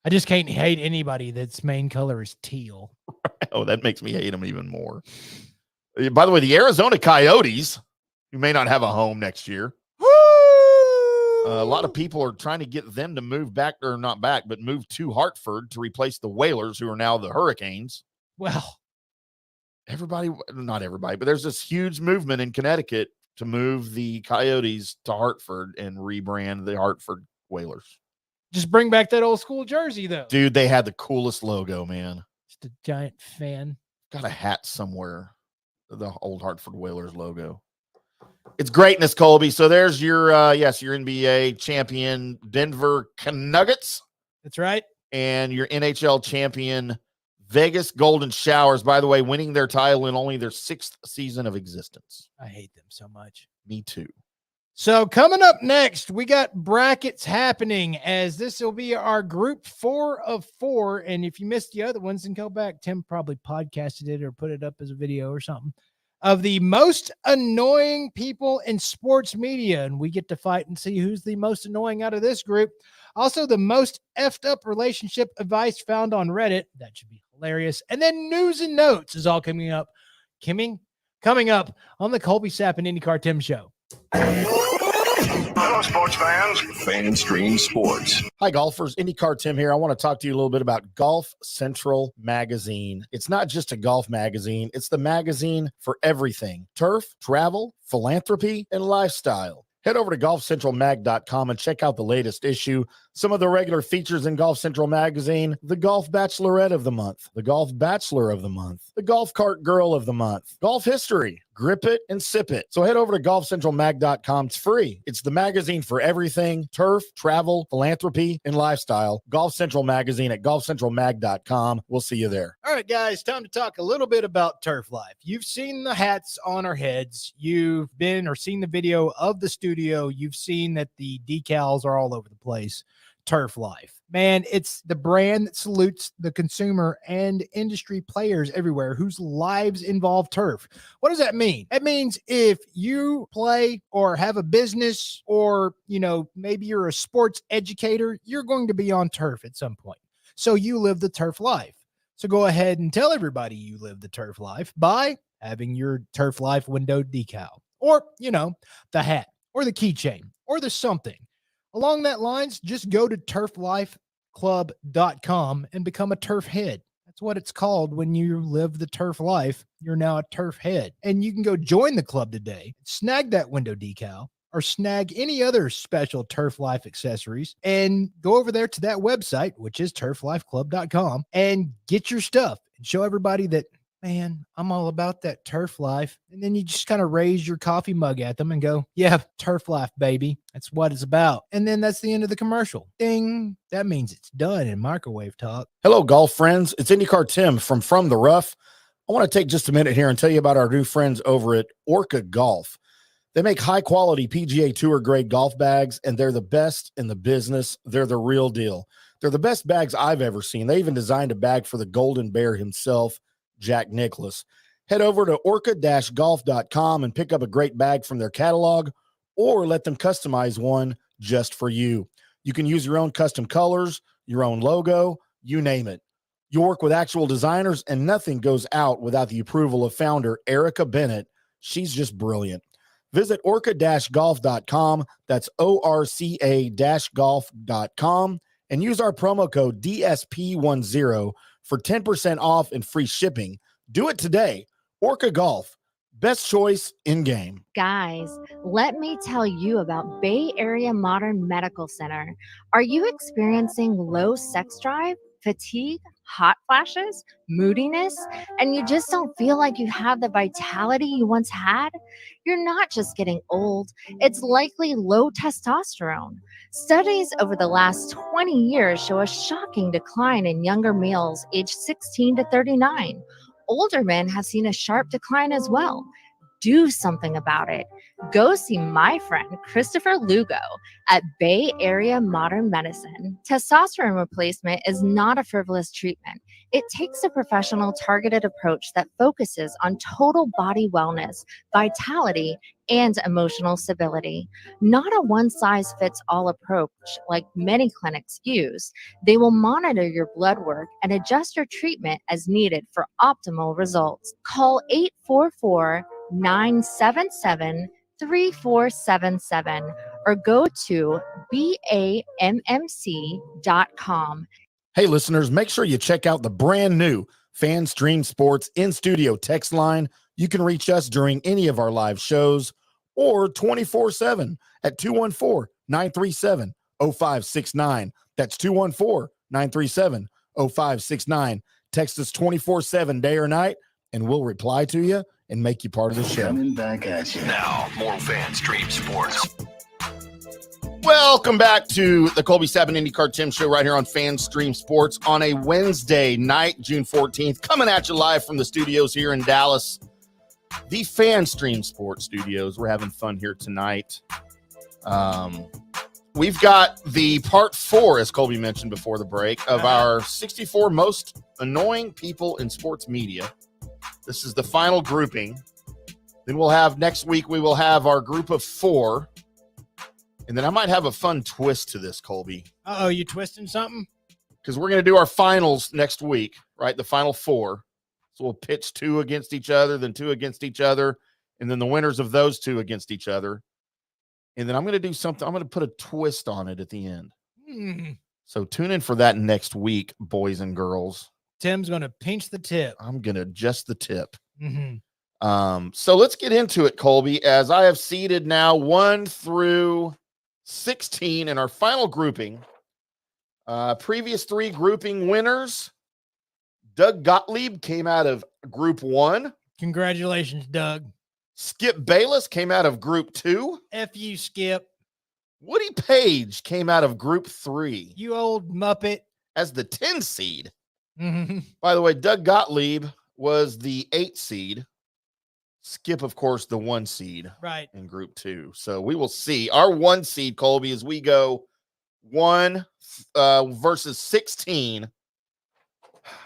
I just can't hate anybody that's main color is teal. Oh, that makes me hate them even more. By the way, the Arizona Coyotes, who may not have a home next year. A lot of people are trying to get them to move back, or not back, but move to Hartford to replace the Whalers, who are now the Hurricanes. Well, not everybody, but there's this huge movement in Connecticut to move the Coyotes to Hartford and rebrand the Hartford Whalers. Just bring back that old school jersey, though. Dude, they had the coolest logo, man. Just a giant fan. Got a hat somewhere. The old Hartford Whalers logo. It's greatness, Colby. So there's your your NBA champion Denver Nuggets. That's right. And your NHL champion Vegas Golden Showers, by the way, winning their title in only their 6th season of existence. I hate them so much. Me too. So coming up next, we got brackets happening, as this will be our group 4 of 4. And if you missed the other ones, then go back. Tim probably podcasted it or put it up as a video or something. of the most annoying people in sports media. And we get to fight and see who's the most annoying out of this group. Also, the most effed up relationship advice found on Reddit. That should be hilarious. And then news and notes is all coming up. Coming up on the Colby Sapp IndyCarTim Show. Hello, sports fans. FanStream Sports. Hi, golfers. IndyCar Tim here. I want to talk to you a little bit about Golf Central Magazine. It's not just a golf magazine. It's the magazine for everything. Turf, travel, philanthropy, and lifestyle. Head over to golfcentralmag.com and check out the latest issue. Some of the regular features in Golf Central Magazine: the Golf Bachelorette of the Month, the Golf Bachelor of the Month, the Golf Cart Girl of the Month, Golf History, Grip It and Sip It. So head over to golfcentralmag.com. It's free. It's the magazine for everything: turf, travel, philanthropy, and lifestyle. Golf Central Magazine at golfcentralmag.com. We'll see you there. All right, guys, time to talk a little bit about Turf Life. You've seen the hats on our heads. You've been or seen the video of the studio. You've seen that the decals are all over the place. Turf Life, man, it's the brand that salutes the consumer and industry players everywhere whose lives involve turf. What does that mean? It means if you play or have a business, or, you know, maybe you're a sports educator, you're going to be on turf at some point. So you live the turf life. So go ahead and tell everybody you live the turf life by having your Turf Life window decal, or, you know, the hat or the keychain or the something. Along that lines, just go to turflifeclub.com and become a turf head. That's what it's called when you live the turf life. You're now a turf head. And you can go join the club today, snag that window decal, or snag any other special Turf Life accessories, and go over there to that website, which is turflifeclub.com, and get your stuff and show everybody that, man, I'm all about that turf life. And then you just kind of raise your coffee mug at them and go, yeah, turf life, baby. That's what it's about. And then that's the end of the commercial. Ding. That means it's done in microwave talk. Hello, golf friends. It's IndyCar Tim from the Rough. I want to take just a minute here and tell you about our new friends over at Orca Golf. They make high-quality PGA Tour grade golf bags, and they're the best in the business. They're the real deal. They're the best bags I've ever seen. They even designed a bag for the Golden Bear himself, Jack Nicklaus. Head over to orca-golf.com and pick up a great bag from their catalog, or let them customize one just for you. You can use your own custom colors, your own logo, you name it. You work with actual designers, and nothing goes out without the approval of founder Erica Bennett. She's just brilliant. Visit orca-golf.com. That's orca-golf.com, and use our promo code DSP10 for 10% off and free shipping. Do it today. Orca Golf, best choice in game. Guys, let me tell you about Bay Area Modern Medical Center. Are you experiencing low sex drive, fatigue, hot flashes, moodiness, and you just don't feel like you have the vitality you once had? You're not just getting old, it's likely low testosterone. Studies over the last 20 years show a shocking decline in younger males aged 16 to 39. Older men have seen a sharp decline as well. Do something about it. Go see my friend Christopher Lugo at Bay Area Modern Medicine. Testosterone replacement is not a frivolous treatment. It takes a professional, targeted approach that focuses on total body wellness, vitality, and emotional stability. Not a one-size-fits-all approach like many clinics use. They will monitor your blood work and adjust your treatment as needed for optimal results. Call 844-977-3477 or go to BAMMC.com. Hey, listeners, make sure you check out the brand new FanStream Sports in-studio text line. You can reach us during any of our live shows or 24/7 at 214-937-0569. That's 214-937-0569. Text us 24/7, day or night, and we'll reply to you and make you part of the show. Coming back at you. Now, more FanStream Sports. Welcome back to the Colby Sapp IndyCarTim Show right here on FanStream Sports on a Wednesday night, June 14th, coming at you live from the studios here in Dallas, the FanStream Sports studios. We're having fun here tonight. We've got the part 4, as Colby mentioned before the break, of our 64 most annoying people in sports media. This is the final grouping. Then we'll have next week, we will have our group of 4. And then I might have a fun twist to this, Colby. Uh-oh, you twisting something? Because we're going to do our finals next week, right? The final 4. So we'll pitch 2 against each other, then 2 against each other, and then the winners of those 2 against each other. And then I'm going to do something. I'm going to put a twist on it at the end. So tune in for that next week, boys and girls. Tim's going to pinch the tip. I'm going to adjust the tip. Mm-hmm. So let's get into it, Colby, as I have seeded now 1 through 16 in our final grouping. Previous 3 grouping winners. Doug Gottlieb came out of group 1. Congratulations, Doug. Skip Bayless came out of group 2. F you, Skip. Woody Page came out of group 3 You old Muppet. as the 10 seed. Mm-hmm. By the way, Doug Gottlieb was the 8 seed. Skip, of course, the 1 seed Right. in group 2. So we will see our 1 seed, Colby, as we go 1 versus 16.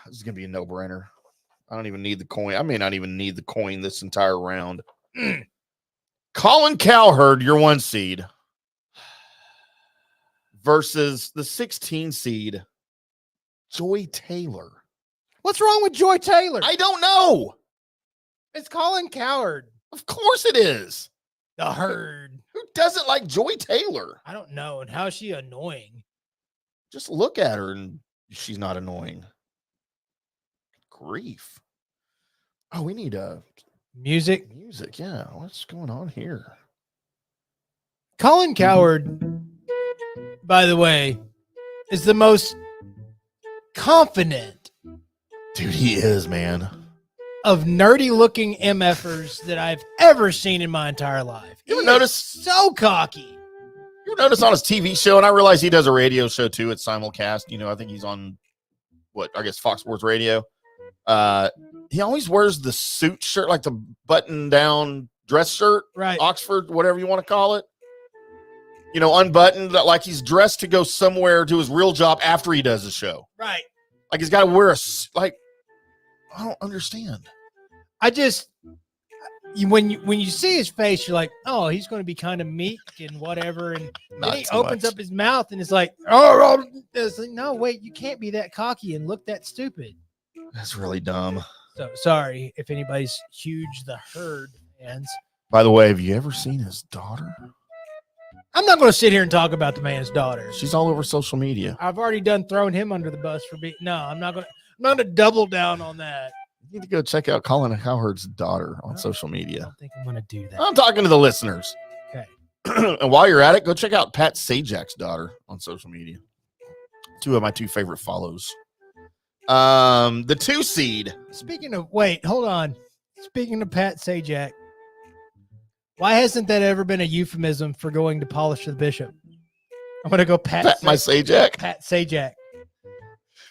This is going to be a no-brainer. I don't even need the coin. I may not even need the coin this entire round. Colin Cowherd, your 1 seed, versus the 16 seed, Joy Taylor. What's wrong with Joy Taylor? I don't know. It's Colin Cowherd. Of course it is. The herd. Who doesn't like Joy Taylor? I don't know. And how is she annoying? Just look at her and she's not annoying. Grief. Oh, we need Music. music. Yeah. What's going on here? Colin Cowherd, by the way, is the most confident Dude, he is, man. of nerdy looking MFers that I've ever seen in my entire life. You ever He notice- is so cocky. You notice on his TV show, and I realize he does a radio show too. It's simulcast. You know, I think he's on Fox Sports Radio. He always wears the suit shirt, like the button down dress shirt, Right. Oxford, whatever you want to call it. You know, unbuttoned, like he's dressed to go somewhere to his real job after he does the show. Right. Like he's got to wear I don't understand. When you see his face, you're like, oh, he's going to be kind of meek and whatever. And then Not he too opens much. up his mouth and it's like, oh, it's like, no, wait, you can't be that cocky and look that stupid. That's really dumb. So sorry if anybody's huge the herd fans. By the way, have you ever seen his daughter? I'm not going to sit here and talk about the man's daughter. She's all over social media. I've already done thrown him under the bus for being. No, I'm not going to double down on that. You need to go check out Colin Cowherd's daughter on No. social I media. don't think I'm going to do that. I'm talking to the listeners. Okay. And while you're at it, go check out Pat Sajak's daughter on social media. 2 of my 2 favorite follows. The 2 seed. Hold on. Speaking of Pat Sajak, why hasn't that ever been a euphemism for going to polish the bishop? I'm going to go Pat my Sajak. Pat Sajak.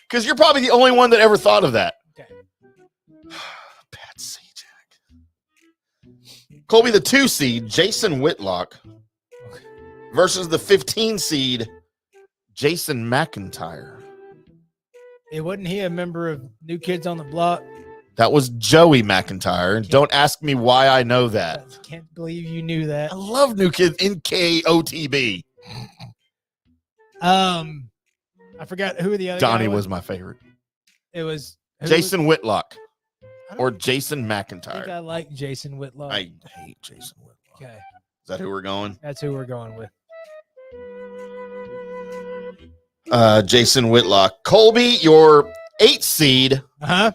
Because you're probably the only one that ever thought of that. Okay. Pat Sajak. Colby, the 2 seed, Jason Whitlock, versus the 15 seed, Jason McIntyre. Wasn't he a member of New Kids on the Block? That was Joey McIntyre. And don't ask me why I know that. I can't believe you knew that. I love New Kids, NKOTB. I forgot who the other Donnie guy was my favorite. It was Jason Whitlock I don't or Jason think I McIntyre. like Jason Whitlock. I hate Jason Whitlock. Okay, Is that who we're going? that's who we're going with. Jason Whitlock. Colby, your 8 seed, Uh-huh.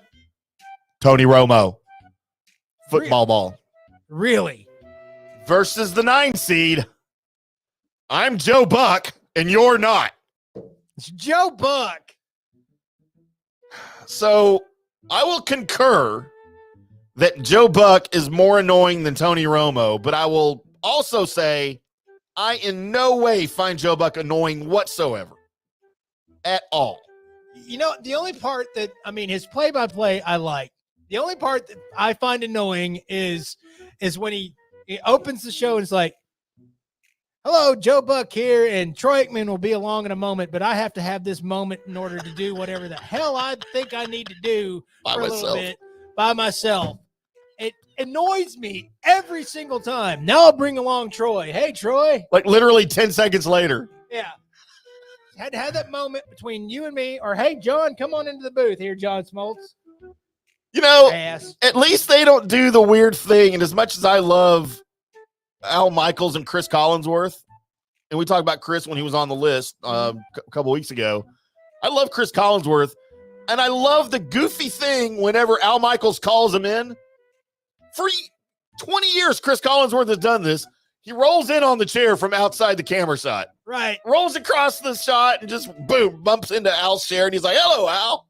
Tony Romo. Football ball. Really? Versus the 9 seed. I'm Joe Buck, and you're not. It's Joe Buck. So I will concur that Joe Buck is more annoying than Tony Romo, but I will also say I in no way find Joe Buck annoying whatsoever. At all. You know, the only part that, his play-by-play I like. The only part that I find annoying is when he opens the show and it's like, hello, Joe Buck here, and Troy Aikman will be along in a moment, but I have to have this moment in order to do whatever the hell I think I need to do By for a myself. little bit by myself. It annoys me every single time. Now I'll bring along Troy. Hey, Troy. Like literally 10 seconds later. Yeah. Had to have that moment between you and me, or hey, John, come on into the booth here, John Smoltz. You know, Ass. at least they don't do the weird thing. And as much as I love Al Michaels and Chris Collinsworth, and we talked about Chris when he was on the list a couple weeks ago, I love Chris Collinsworth, and I love the goofy thing whenever Al Michaels calls him in. For 20 years, Chris Collinsworth has done this. He rolls in on the chair from outside the camera shot. Right. Rolls across the shot and just, boom, bumps into Al's chair, and he's like, hello, Al.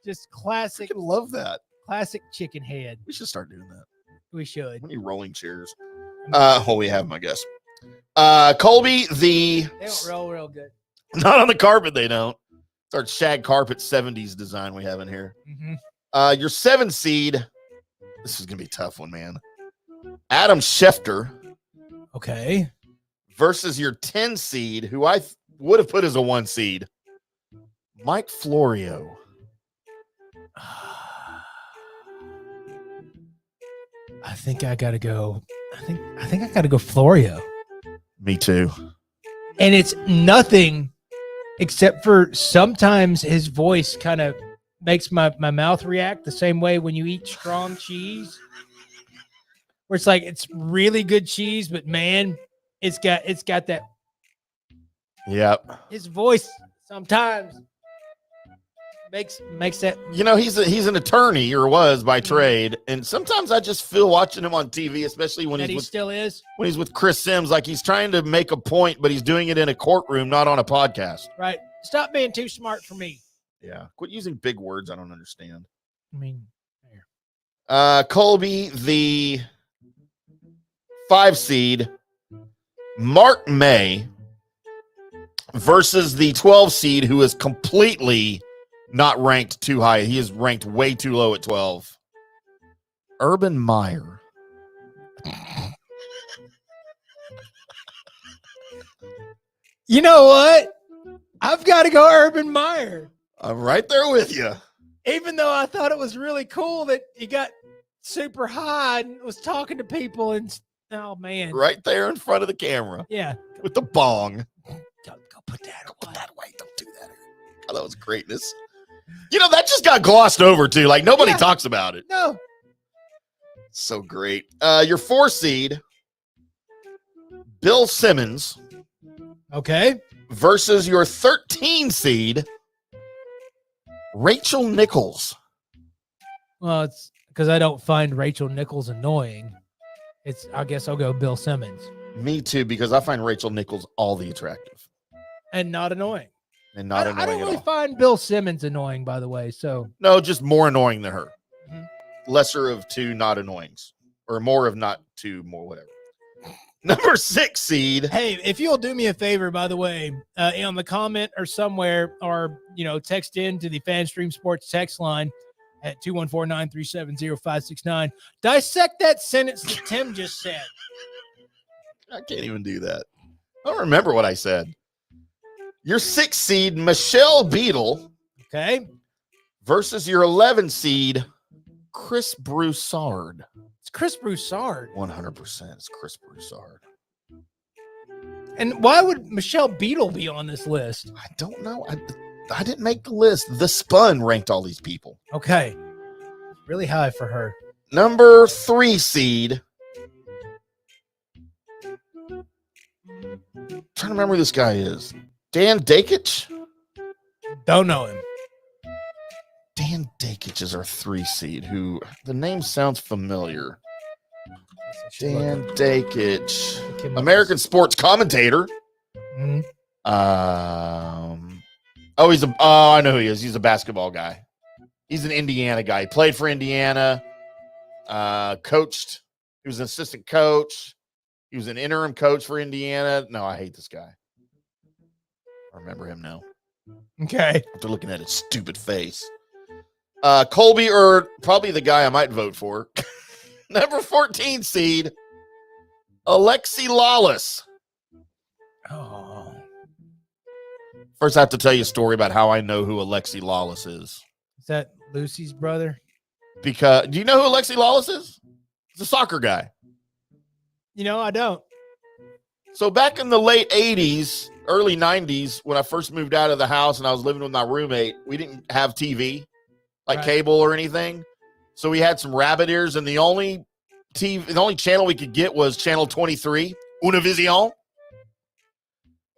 Just classic. I love that. Classic chicken head. We should start doing that. We should. We need rolling chairs. We have them, I guess. Colby, They don't roll real good. not on the carpet, they don't. It's our shag carpet 70s design we have in here. Mm-hmm. Your 7 seed, this is going to be a tough one, man. Adam Schefter Okay. versus your 10 seed, who I would have put as a 1 seed, Mike Florio. I think I gotta go. I think I gotta go Florio. Me too. And it's nothing except for sometimes his voice kind of makes my mouth react the same way when you eat strong cheese. Where it's like it's really good cheese, but man, it's got that Yep. his voice sometimes makes that. You know, he's an attorney, or was by trade, and sometimes I just feel watching him on TV, especially when That he he's still is with Chris Sims, like he's trying to make a point, but he's doing it in a courtroom, not on a podcast. right. Stop being too smart for me. Yeah, quit using big words I don't understand. I mean, Colby, the 5 seed, Mark May versus the 12 seed, who is completely not ranked too high. He is ranked way too low at 12. Urban Meyer. you know what? I've got to go Urban Meyer. I'm right there with you. Even though I thought it was really cool that he got super high and was talking to people, and oh man, Right there in front of the camera yeah, with the bong. go put that away. Put that away. Don't do that. Oh, that was greatness. You know, that just got glossed over too. Like nobody Yeah. talks about it. No, So great. Your 4 seed, Bill Simmons okay. versus your 13 seed, Rachel Nichols. Well, it's because I don't find Rachel Nichols annoying. I guess I'll go Bill Simmons Me too, because I find Rachel Nichols all the attractive and not annoying. and not I annoying don't at really all. find Bill Simmons annoying, by the way. So No, just more annoying than her. Mhm. Lesser of 2 not annoyings, or more of not 2 more whatever. Number 6 seed. hey, if you'll do me a favor, by the way, on the comment or somewhere, or text in to the FanStream Sports text line at 214-937-0569. Dissect that sentence that Tim just said. I can't even do that. I don't remember what I said. Your 6 seed, Michelle Beadle, Okay, versus your 11 seed, Chris Broussard. it's Chris Broussard. 100% it's Chris Broussard. And why would Michelle Beadle be on this list? I don't know. I didn't make the list. The Spun ranked all these people. Okay, really high for her. Number 3 seed. Trying to remember who this guy is. Dan Dakich? Don't know him. Dan Dakich is our 3 seed, who the name sounds familiar. Dan Dakich. American sports commentator. Mhm. I know who he is. He's a basketball guy. He's an Indiana guy. He played for Indiana, coached. He was an assistant coach. He was an interim coach for Indiana. No, I hate this guy. I remember him now. Okay. After looking at his stupid face. Colby, or probably the guy I might vote for. Number 14 seed, Alexi Lawless. Oh, First, I have to tell you a story about how I know who Alexi Lawless is. is that Lucy's brother? Because, do you know who Alexi Lawless is? He's a soccer guy. You know, I don't. So back in the late 80s, early 90s, when I first moved out of the house and I was living with my roommate, we didn't have TV, like Right. cable or anything. So we had some rabbit ears, and the only channel we could get was channel 23, Univision.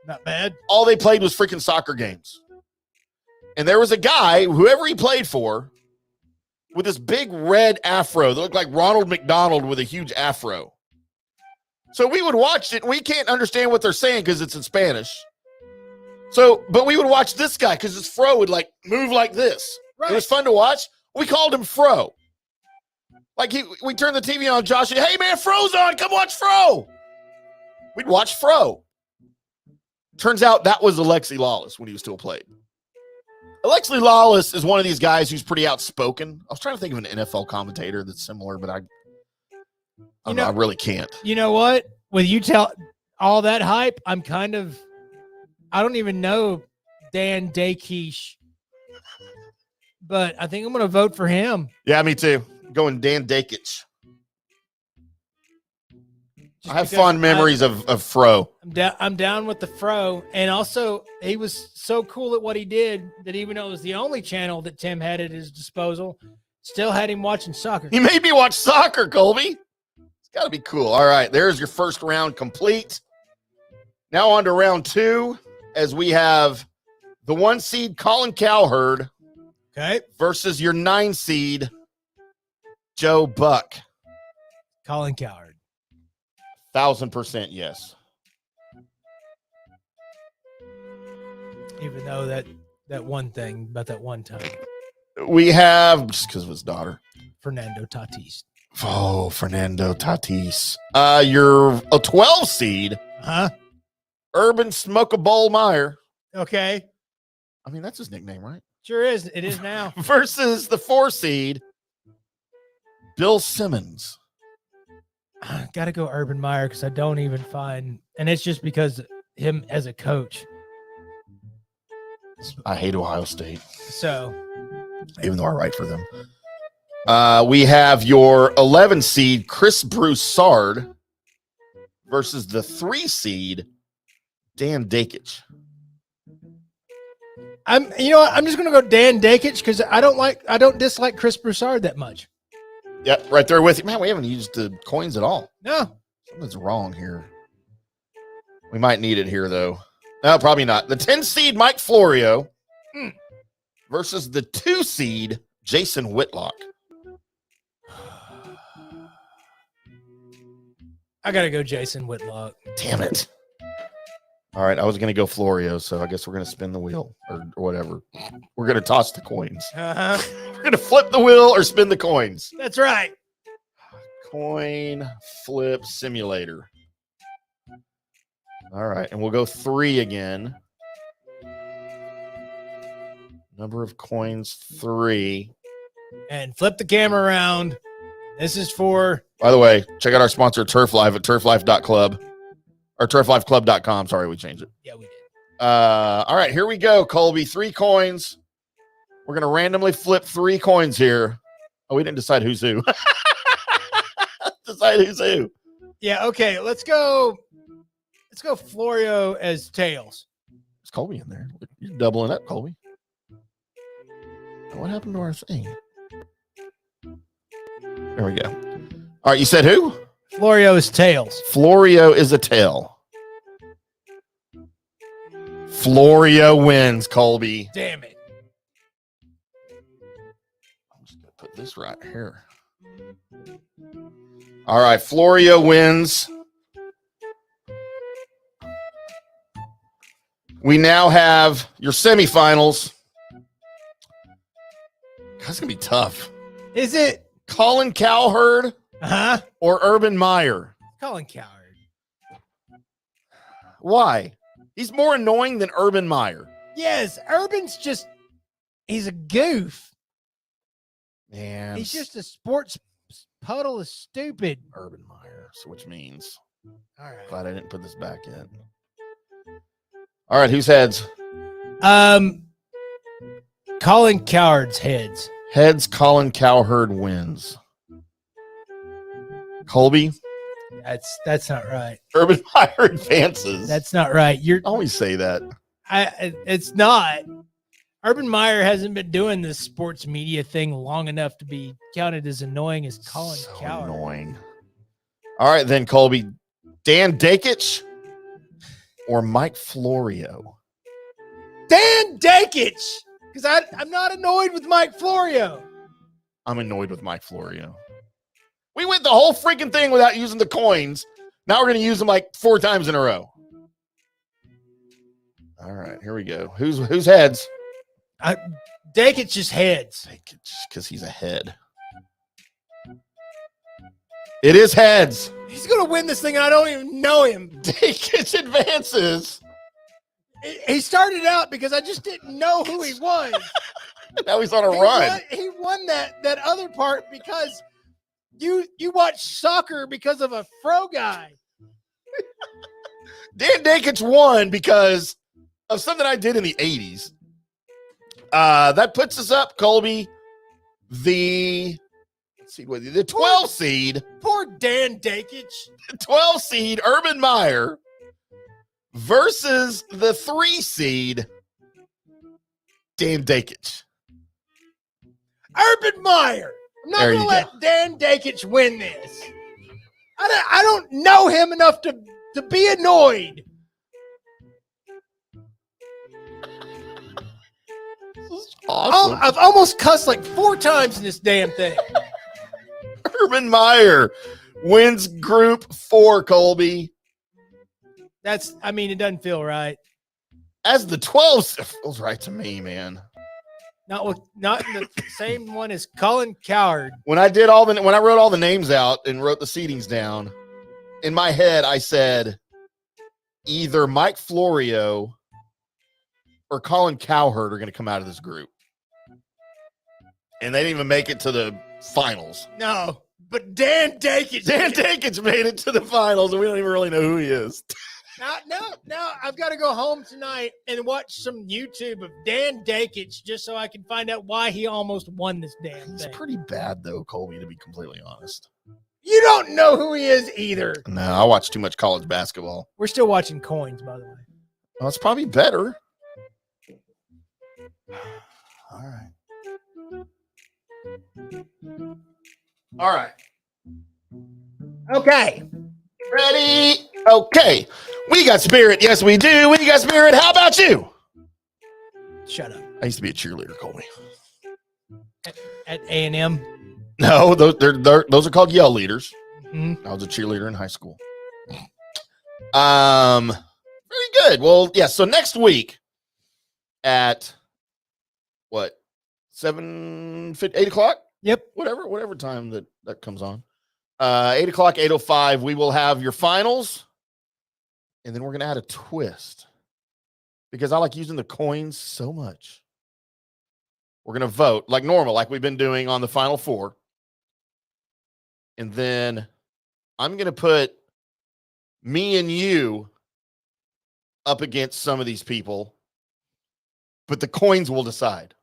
Not bad. All they played was freaking soccer games. And there was a guy, whoever he played for, with this big red afro that looked like Ronald McDonald with a huge afro. So we would watch it. We can't understand what they're saying because it's in Spanish. So, but we would watch this guy because his fro would like move like this. Right. It was fun to watch. We called him Fro. Like we turned the TV on, Josh. Hey man, Fro's on. Come watch Fro. We'd watch Fro. Turns out that was Alexi Lawless when he was still played. Alexi Lawless is one of these guys who's pretty outspoken. I was trying to think of an NFL commentator that's similar, but I really can't. You know what? With you tell all that hype, I don't even know Dan Dakish, but I think I'm going to vote for him. Yeah, me too. Going Dan Dakich. Just I have because fond memories of Fro. I'm down with the Fro. And also, he was so cool at what he did that even though it was the only channel that Tim had at his disposal, still had him watching soccer. He made me watch soccer, Colby. It's got to be cool. All right, there's your first round complete. Now on to round 2, as we have the 1 seed Colin Cowherd versus your 9 seed Joe Buck. Colin Cowherd. 1000% yes. Even though that one thing about that one time, We have, just because of his daughter. Fernando Tatis. Oh, Fernando Tatis. You're a 12 seed. Huh? Urban Smoke-a-Bowl Meyer. Okay. I mean, that's his nickname, right? Sure is. It is now. Versus the 4 seed, Bill Simmons. Got to go Urban Meyer because I don't even find, and it's just because him as a coach. I hate Ohio State, So, even though I write for them. We have your 11 seed, Chris Broussard, versus the 3 seed, Dan Dakich. I'm just going to go Dan Dakich because I don't dislike Chris Broussard that much. Yep, right there with you. Man, we haven't used the coins at all. No. Something's wrong here. We might need it here, though. No, probably not. The 10 seed, Mike Florio, versus the 2 seed, Jason Whitlock. I got to go Jason Whitlock. Damn it. All right, I was going to go Florio, so I guess we're going to spin the wheel or whatever. We're going to toss the coins. Uh-huh. We're going to flip the wheel or spin the coins. That's right. Coin flip simulator. All right, and we'll go 3 again. Number of coins, 3. And flip the camera around. This is for... By the way, check out our sponsor, Turf Life, at turflife.club. Or turflifeclub.com. Sorry, we changed it. Yeah, we did. All right, here we go, Colby. 3 coins. We're going to randomly flip 3 coins here. Oh, we didn't decide who's who. Decide who's who. Yeah, okay. Let's go Florio as tails. Is Colby in there? You're doubling up, Colby. What happened to our thing? There we go. All right, you said who? Florio is tails. Florio is a tail. Florio wins, Colby. Damn it. I'm just going to put this right here. All right, Florio wins. We now have your semifinals. That's going to be tough. Is it? Colin Cowherd Uh-huh. or Urban Meyer? Colin Cowherd. Why? He's more annoying than Urban Meyer. Yes, Urban's just, he's a goof. Man, He's just a sports puddle of stupid. Urban Meyer, so which means All right. glad I didn't put this back in. All right, who's heads? Colin Cowherd's heads. Heads, Colin Cowherd wins. Colby, That's not right. Urban Meyer advances. That's not right. You're always say that. It's not. Urban Meyer hasn't been doing this sports media thing long enough to be counted as annoying as Colin So Cowherd. annoying. All right, then, Colby. Dan Dakich or Mike Florio? Dan Dakich, because I'm not annoyed with Mike Florio. I'm annoyed with Mike Florio. We went the whole freaking thing without using the coins. Now we're going to use them like 4 times in a row. All right, here we go. Who's heads? Dakich just heads. Dakich, because he's a head. It is heads. He's going to win this thing, and I don't even know him. Dakich advances. He started out because I just didn't know who he was. Now he's on a run. He won that other part because you watch soccer because of a fro guy. Dan Dakich won because of something I did in the 80s. That puts us up, Colby. The 12 seed. Poor Dan Dakich. 12 seed Urban Meyer versus the 3 seed Dan Dakich. Urban Meyer. I'm not going to let Dan Dakich win this. I don't know him enough to be annoyed. Awesome. I've almost cussed like 4 times in this damn thing. Urban Meyer wins Group 4, Colby. It doesn't feel right. As the 12, it feels right to me, man. Not in the same one as Colin Cowherd. When I wrote all the names out and wrote the seedings down, in my head I said either Mike Florio or Colin Cowherd are going to come out of this group. And they didn't even make it to the finals. No, but Dan Dakich made it to the finals, and we don't even really know who he is. Now I've got to go home tonight and watch some YouTube of Dan Dakich just so I can find out why he almost won this damn thing. He's pretty bad, though, Colby, to be completely honest. You don't know who he is either. No, I watch too much college basketball. We're still watching coins, by the way. Well, it's probably better. All right. All right. Okay. Ready? Okay. We got spirit. Yes, we do. We got spirit. How about you? Shut up. I used to be a cheerleader, Colby. At A&M? No, those are called yell leaders. Mm-hmm. I was a cheerleader in high school. Very good. Well, yeah. So next week at what? 8 o'clock? Yep. Whatever time that comes on. 8 o'clock, 8:05. We will have your finals. And then we're going to add a twist because I like using the coins so much. We're going to vote like normal, like we've been doing on the Final Four. And then I'm going to put me and you up against some of these people, but the coins will decide.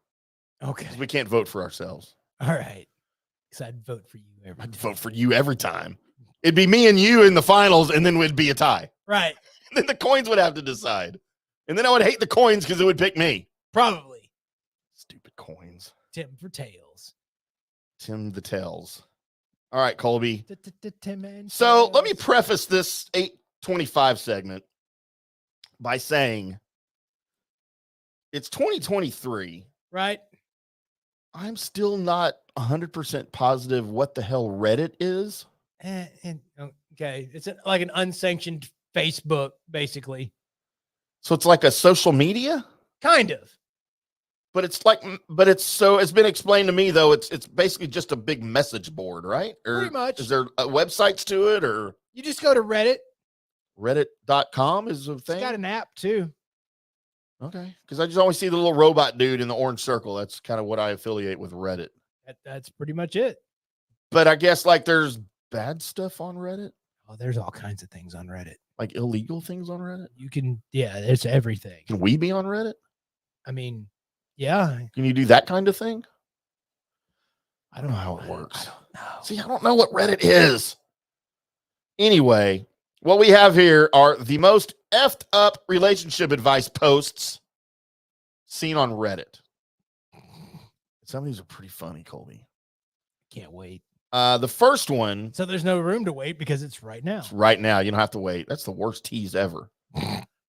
Okay. Because we can't vote for ourselves. All right. Because I'd vote for you every time. I'd vote for you every time. It'd be me and you in the finals, and then it'd be a tie. Right. And then the coins would have to decide. And then I would hate the coins because it would pick me. Probably. Stupid coins. Tim for tails. Tim the Tails. All right, Colby. Tim and So let me preface this 8:25 segment by saying it's 2023. Right. I'm still not 100% positive what the hell Reddit is. Okay. It's like an unsanctioned Facebook, basically. So it's like a social media? Kind of. But it's been explained to me, though, it's basically just a big message board, right? Or pretty much. Is there websites to it, or? You just go to Reddit. Reddit.com is a thing? It's got an app, too. Okay. Because I just always see the little robot dude in the orange circle. That's kind of what I affiliate with Reddit. That's pretty much it. But I guess like there's bad stuff on Reddit. Oh, there's all kinds of things on Reddit. Like illegal things on Reddit? There's everything. Can we be on Reddit? I mean, yeah. Can you do that kind of thing? I don't know how it works. I don't know. See, I don't know what Reddit is. Anyway, what we have here are the most effed up relationship advice posts seen on Reddit. Some of these are pretty funny, Colby. Can't wait. The first one. So there's no room to wait because it's right now. It's right now. You don't have to wait. That's the worst tease ever.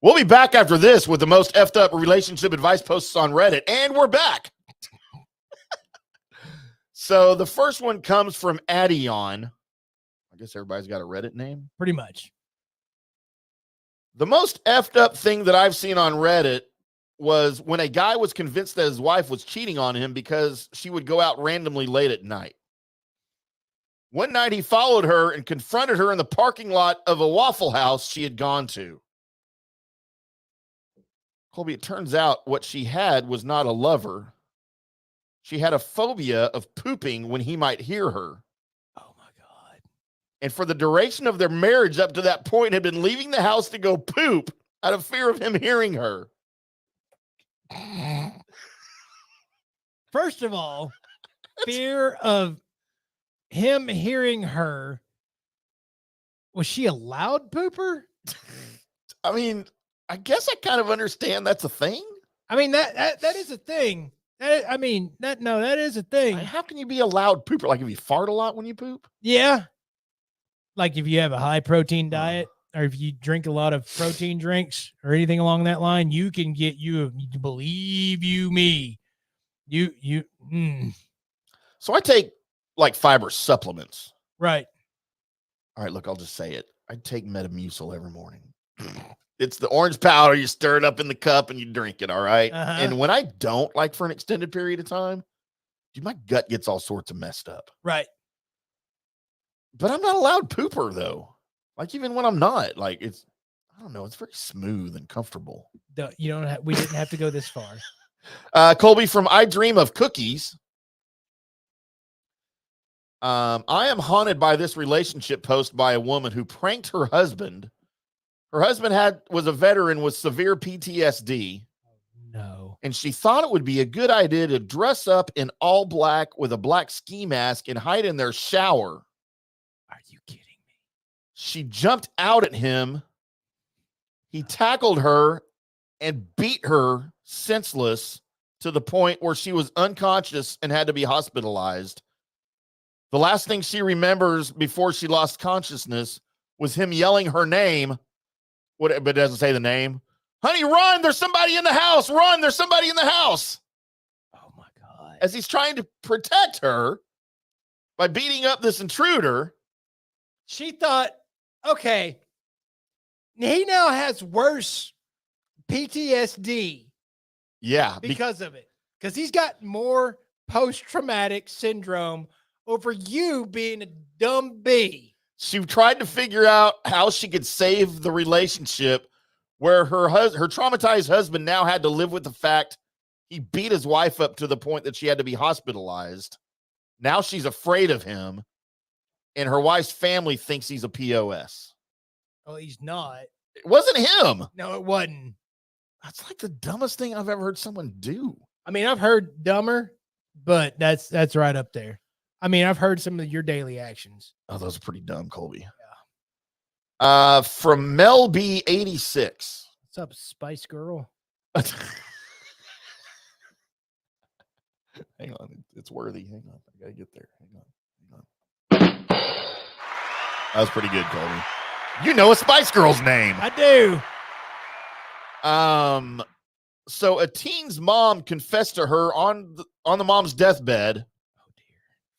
We'll be back after this with the most effed up relationship advice posts on Reddit. And we're back. So the first one comes from Addion. I guess everybody's got a Reddit name. Pretty much. The most effed up thing that I've seen on Reddit was when a guy was convinced that his wife was cheating on him because she would go out randomly late at night. One night he followed her and confronted her in the parking lot of a Waffle House she had gone to. Colby, it turns out what she had was not a lover. She had a phobia of pooping when he might hear her. Oh my God. And for the duration of their marriage up to that point had been leaving the house to go poop out of fear of him hearing her. First of all, fear of him hearing her. Was she a loud pooper? I mean, I guess I kind of understand that's a thing. I mean, that is a thing. That is a thing. How can you be a loud pooper? Like if you fart a lot when you poop? Yeah. Like if you have a high protein diet or if you drink a lot of protein drinks or anything along that line, you can get believe you me. So I take like fiber supplements. Right. All right, look, I'll just say it. I take Metamucil every morning. It's the orange powder. You stir it up in the cup and you drink it, all right? Uh-huh. And when I don't, like for an extended period of time, dude, my gut gets all sorts of messed up. Right. But I'm not a loud pooper, though. Like even when I'm not, like I don't know, it's very smooth and comfortable. We didn't have to go this far. Colby from I Dream of Cookies. I am haunted by this relationship post by a woman who pranked her husband. Her husband was a veteran with severe PTSD. No. And she thought it would be a good idea to dress up in all black with a black ski mask and hide in their shower. Are you kidding me? She jumped out at him. He tackled her and beat her senseless to the point where she was unconscious and had to be hospitalized. The last thing she remembers before she lost consciousness was him yelling her name. But it doesn't say the name. Honey, run! There's somebody in the house! Run! There's somebody in the house! Oh my God. As he's trying to protect her by beating up this intruder. She thought, okay, he now has worse PTSD. Yeah. Because of it. Because he's got more post-traumatic syndrome over you being a dumb bee. She tried to figure out how she could save the relationship where her traumatized husband now had to live with the fact he beat his wife up to the point that she had to be hospitalized. Now she's afraid of him, and her wife's family thinks he's a POS. Oh, he's not. It wasn't him. No, it wasn't. That's like the dumbest thing I've ever heard someone do. I mean, I've heard dumber, but that's right up there. I mean, I've heard some of your daily actions. Oh, those are pretty dumb, Colby. Yeah. From Mel B 86. What's up, Spice Girl? Hang on, it's worthy. Hang on, I gotta get there. Hang on. That was pretty good, Colby. You know a Spice Girl's name. I do. So a teen's mom confessed to her on the mom's deathbed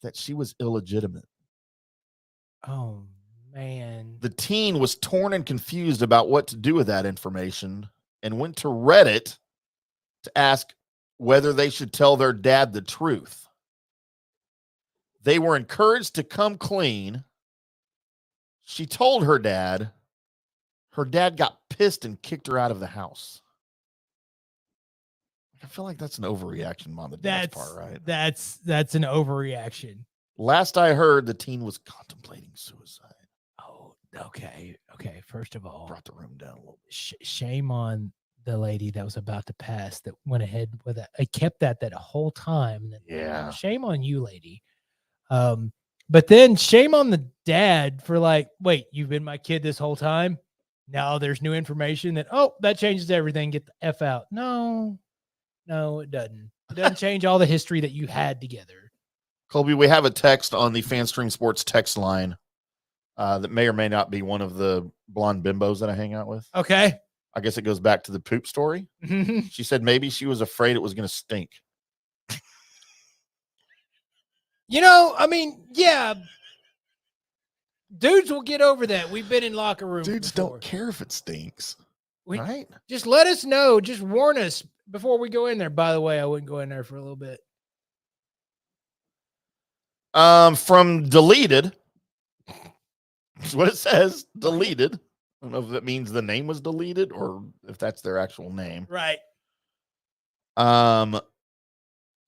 that she was illegitimate. Oh, man. The teen was torn and confused about what to do with that information and went to Reddit to ask whether they should tell their dad the truth. They were encouraged to come clean. She told her dad. Her dad got pissed and kicked her out of the house. I feel like that's an overreaction on the dad's part, right? That's an overreaction. Last I heard, the teen was contemplating suicide. Oh, okay. First of all, Brought the room down a little bit. Shame on the lady that was about to pass that went ahead with it. I kept that whole time. Yeah. Shame on you, lady. But then shame on the dad for like, wait, you've been my kid this whole time? Now there's new information that, oh, that changes everything. Get the F out. No, it doesn't. It doesn't change all the history that you had together. Colby, we have a text on the FanStream Sports text line that may or may not be one of the blonde bimbos that I hang out with. Okay. I guess it goes back to the poop story. She said maybe she was afraid it was going to stink. I mean, yeah. Dudes will get over that. We've been in locker rooms. Dudes before. don't care if it stinks. Right? Just let us know. Just warn us before we go in there. By the way, I wouldn't go in there for a little bit. From deleted. That's what it says. Deleted. I don't know if that means the name was deleted or if that's their actual name. Right.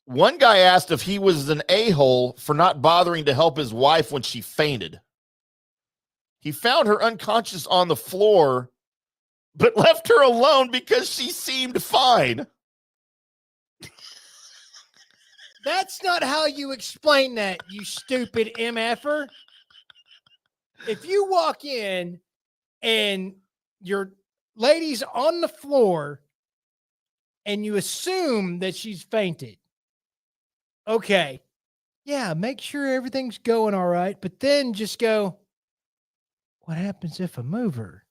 One guy asked if he was an a-hole for not bothering to help his wife when she fainted. He found her unconscious on the floor, but left her alone because she seemed fine. That's not how you explain that, you stupid MFer. If you walk in and your lady's on the floor and you assume that she's fainted, okay, yeah, make sure everything's going all right, but then just go, what happens if I move her?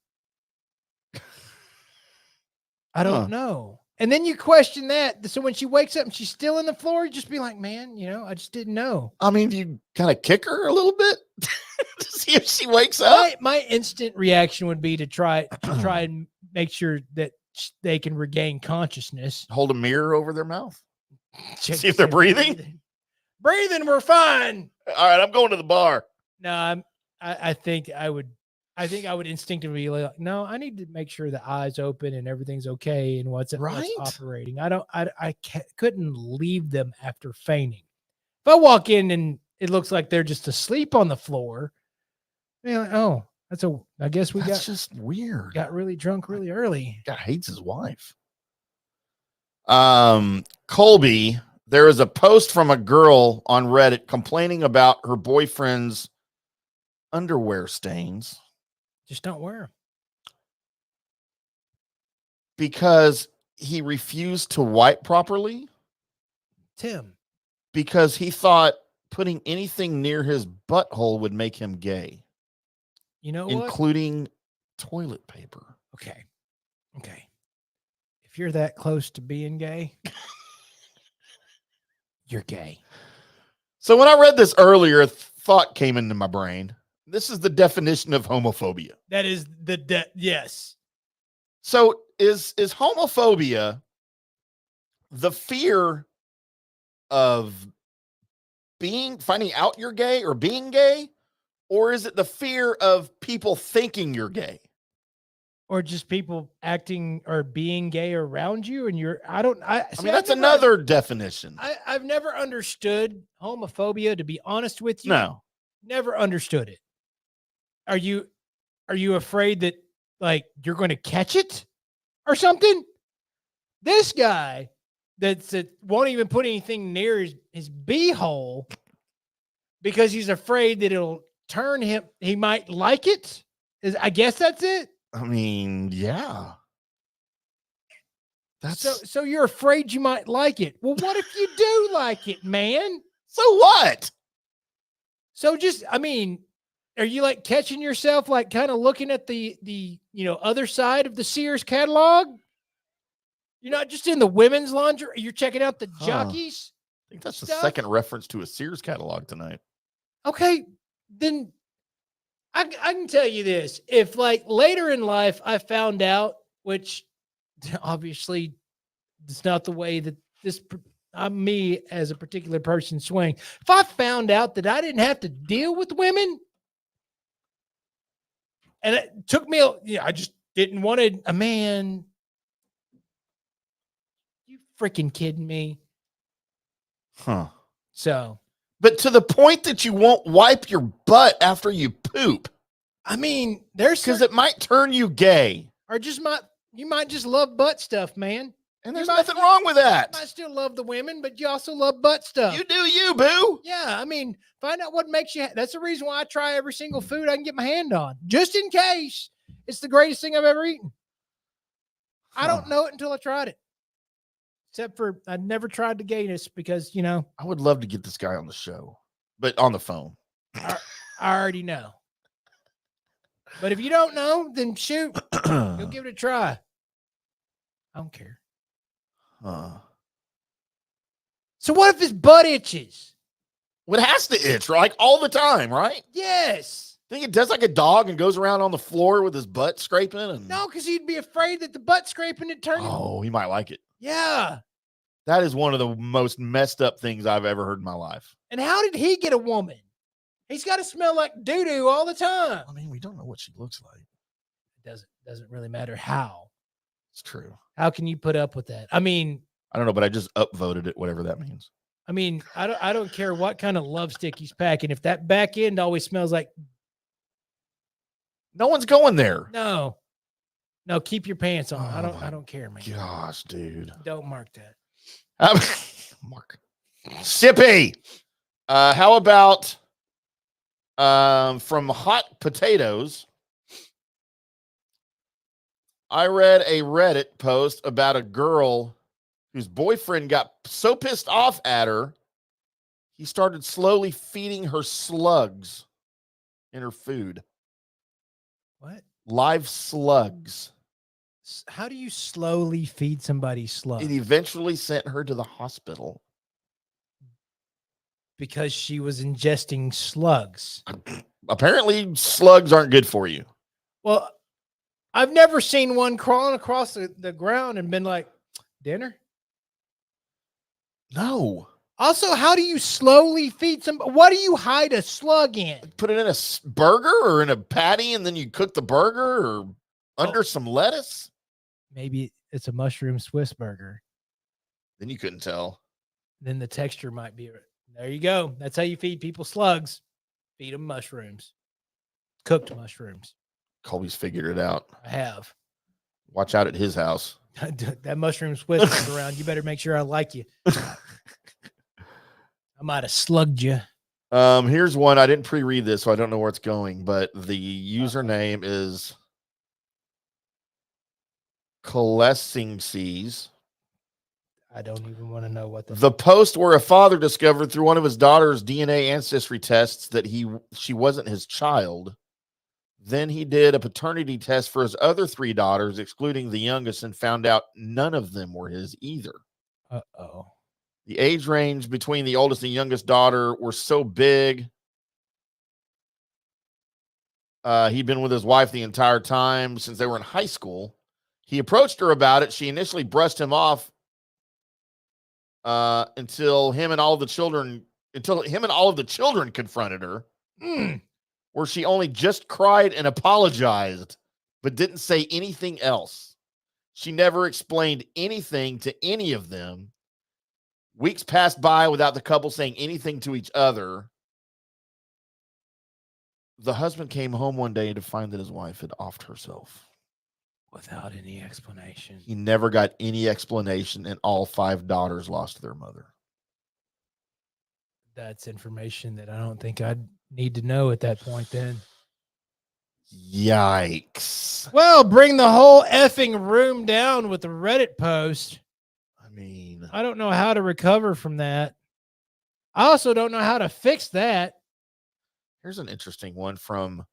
I don't know. And then you question that. So when she wakes up and she's still on the floor, you just be like, man, I just didn't know. I mean, do you kind of kick her a little bit to see if she wakes up? My instant reaction would be to try and make sure that they can regain consciousness. Hold a mirror over their mouth. See if they're breathing. Breathing, we're fine. All right, I'm going to the bar. No, I think I would instinctively be like, no, I need to make sure the eyes open and everything's okay and what's operating. I couldn't leave them after fainting. If I walk in and it looks like they're just asleep on the floor, like, oh, I guess that's just weird. Got really drunk really early. God hates his wife. Colby, there is a post from a girl on Reddit complaining about her boyfriend's underwear stains. Just don't wear them. Because he refused to wipe properly? Tim. Because he thought putting anything near his butthole would make him gay. You know what? Including toilet paper. Okay. If you're that close to being gay, you're gay. So when I read this earlier, a thought came into my brain. This is the definition of homophobia. That is yes. So is homophobia the fear of finding out you're gay or being gay? Or is it the fear of people thinking you're gay? Or just people acting or being gay around you and I mean, that's another definition. I've never understood homophobia, to be honest with you. No. Never understood it. Are you afraid that like you're going to catch it or something? This guy that won't even put anything near his beehole because he's afraid that it'll turn him. He might like it. I guess that's it. I mean, yeah. That's so you're afraid you might like it. Well, what if you do like it, man? So what? So are you like catching yourself, like kind of looking at the other side of the Sears catalog? You're not just in the women's laundry. You're checking out the jockeys. I think that's the second reference to a Sears catalog tonight. Okay, then I can tell you this. If like later in life I found out, which obviously it's not the way that I'm me as a particular person swing. If I found out that I didn't have to deal with women, and it took me, I just didn't want a man. You freaking kidding me? Huh. So. But to the point that you won't wipe your butt after you poop. I mean, there's because it might turn you gay. Or you might just love butt stuff, man. And there's nothing wrong with that. I still love the women, but you also love butt stuff. You do you, boo. Yeah, I mean, find out what makes you. That's the reason why I try every single food I can get my hand on, just in case it's the greatest thing I've ever eaten. I don't know it until I tried it. Except for I'd never tried the gayness because, I would love to get this guy on the show, but on the phone. I already know. But if you don't know, then shoot, go give it a try. I don't care. So what if his butt itches? Well, it has to itch, like all the time, right? Yes. Think it does like a dog and goes around on the floor with his butt scraping? And... No, because he'd be afraid that the butt scraping would turn. Oh, he might like it. Yeah. That is one of the most messed up things I've ever heard in my life. And how did he get a woman? He's got to smell like doo-doo all the time. I mean, we don't know what she looks like. It doesn't really matter how. It's true. How can you put up with that? I mean, I don't know, but I just upvoted it, whatever that means. I mean, I don't care what kind of love stick he's packing. If that back end always smells like, no one's going there. no, keep your pants on. I don't care, man. Gosh, dude. Don't mark that. Mark. Sippy. How about from Hot Potatoes? I read a Reddit post about a girl whose boyfriend got so pissed off at her, he started slowly feeding her slugs in her food. What? Live slugs. How do you slowly feed somebody slugs? It eventually sent her to the hospital. Because she was ingesting slugs. Apparently, slugs aren't good for you. Well, I've never seen one crawling across the ground and been like, dinner? No. Also, how do you slowly feed some? What do you hide a slug in? Put it in a burger or in a patty, and then you cook the burger or under some lettuce? Maybe it's a mushroom Swiss burger. Then you couldn't tell. Then the texture might be. There you go. That's how you feed people slugs. Feed them mushrooms. Cooked mushrooms. Colby's figured it out. I have. Watch out at his house. That mushroom Swiss is around. You better make sure I like you. I might have slugged you. Here's one. I didn't pre-read this, so I don't know where it's going, but the username is Colessingseas. I don't even want to know what the post where a father discovered through one of his daughter's DNA ancestry tests that she wasn't his child. Then he did a paternity test for his other 3 daughters, excluding the youngest, and found out none of them were his either. Uh-oh. The age range between the oldest and youngest daughter were so big. He'd been with his wife the entire time since they were in high school. He approached her about it. She initially brushed him off until him and all of the children confronted her. Where she only just cried and apologized, but didn't say anything else. She never explained anything to any of them. Weeks passed by without the couple saying anything to each other. The husband came home one day to find that his wife had offed herself. Without any explanation. He never got any explanation, and all 5 daughters lost their mother. That's information that I don't think I'd need to know at that point then. Yikes. Well, bring the whole effing room down with the Reddit post. I mean, I don't know how to recover from that. I also don't know how to fix that. Here's an interesting one from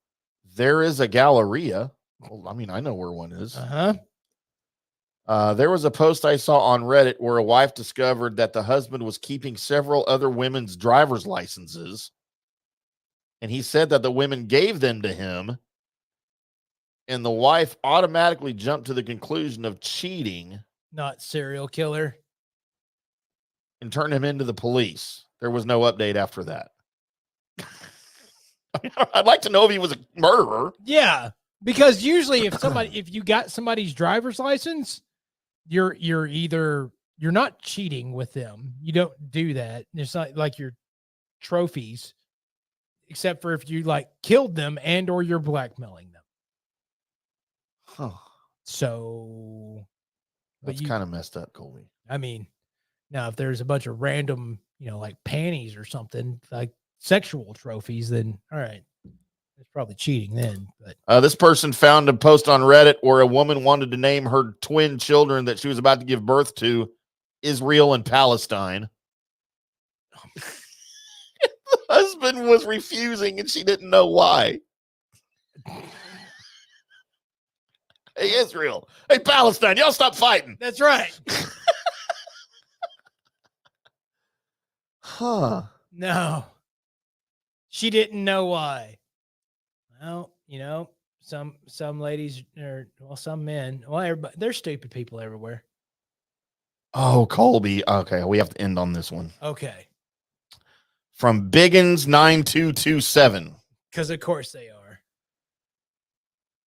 There Is a Galleria. Well, I mean, I know where one is. There was a post I saw on Reddit where a wife discovered that the husband was keeping several other women's driver's licenses. And he said that the women gave them to him. And the wife automatically jumped to the conclusion of cheating. Not serial killer. And turned him into the police. There was no update after that. I'd like to know if he was a murderer. Yeah. Because usually if you got somebody's driver's license, you're not cheating with them. You don't do that. It's not like your trophies, except for if you like killed them and or you're blackmailing them. Huh. So That's kind of messed up, Colby. I mean, now if there's a bunch of random, like panties or something, like sexual trophies, then all right, it's probably cheating then. But This person found a post on Reddit where a woman wanted to name her twin children that she was about to give birth to Israel and Palestine. The husband was refusing and she didn't know why. Hey, Israel. Hey, Palestine. Y'all stop fighting. that's right. Huh. No, she didn't know why. Well, some ladies some men. Well, everybody, there's stupid people everywhere. Oh, Colby. Okay, we have to end on this one. Okay, From Biggins9227. because of course they are.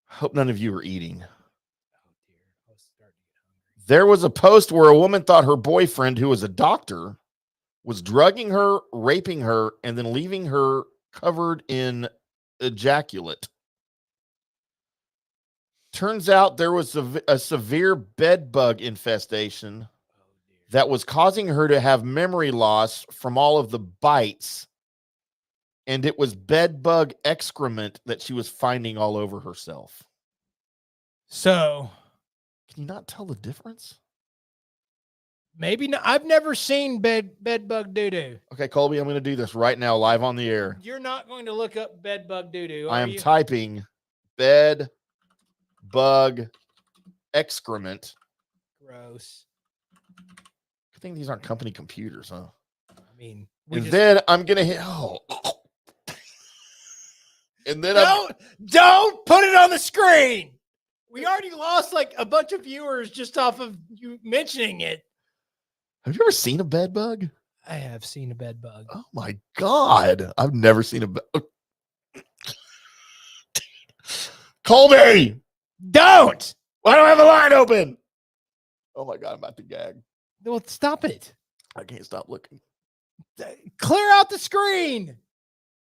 Hope none of you are eating. Oh dear, I was starting to get hungry. There was a post where a woman thought her boyfriend, who was a doctor, was drugging her, raping her, and then leaving her covered in ejaculate. Turns out there was a severe bed bug infestation that was causing her to have memory loss from all of the bites. And it was bed bug excrement that she was finding all over herself. So Can you not tell the difference? maybe not. I've never seen bed bug doo doo. Okay, Colby, I'm going to do this right now, live on the air. You're not going to look up bed bug doo doo. I am typing bed bug excrement. Gross. I think these aren't company computers, huh? I mean, And then I'm going to hit, and then don't put it on the screen. We already lost like a bunch of viewers just off of you mentioning it. Have you ever seen a bed bug? I have seen a bed bug. Oh my God. I've never seen a bed. Colby, Don't. why don't I have the line open? Oh my God, I'm about to gag. Well, stop it. I can't stop looking. Clear out the screen.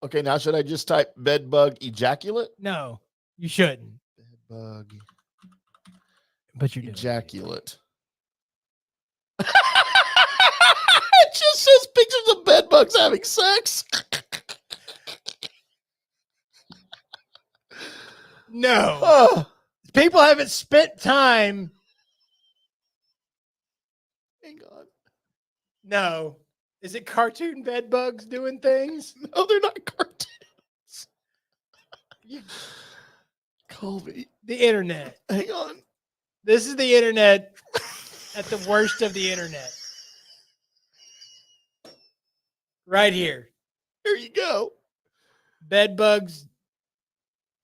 Okay, now should I just type bed bug ejaculate? No, you shouldn't. Bed bug But you're doing it. ejaculate. It just says pictures of bed bugs having sex. No. Oh, People haven't spent time. hang on. No. Is it cartoon bed bugs doing things? No, they're not cartoons. Colby, The internet. hang on. This is the internet at the worst of the internet. Right here. Here you go. Bed bugs.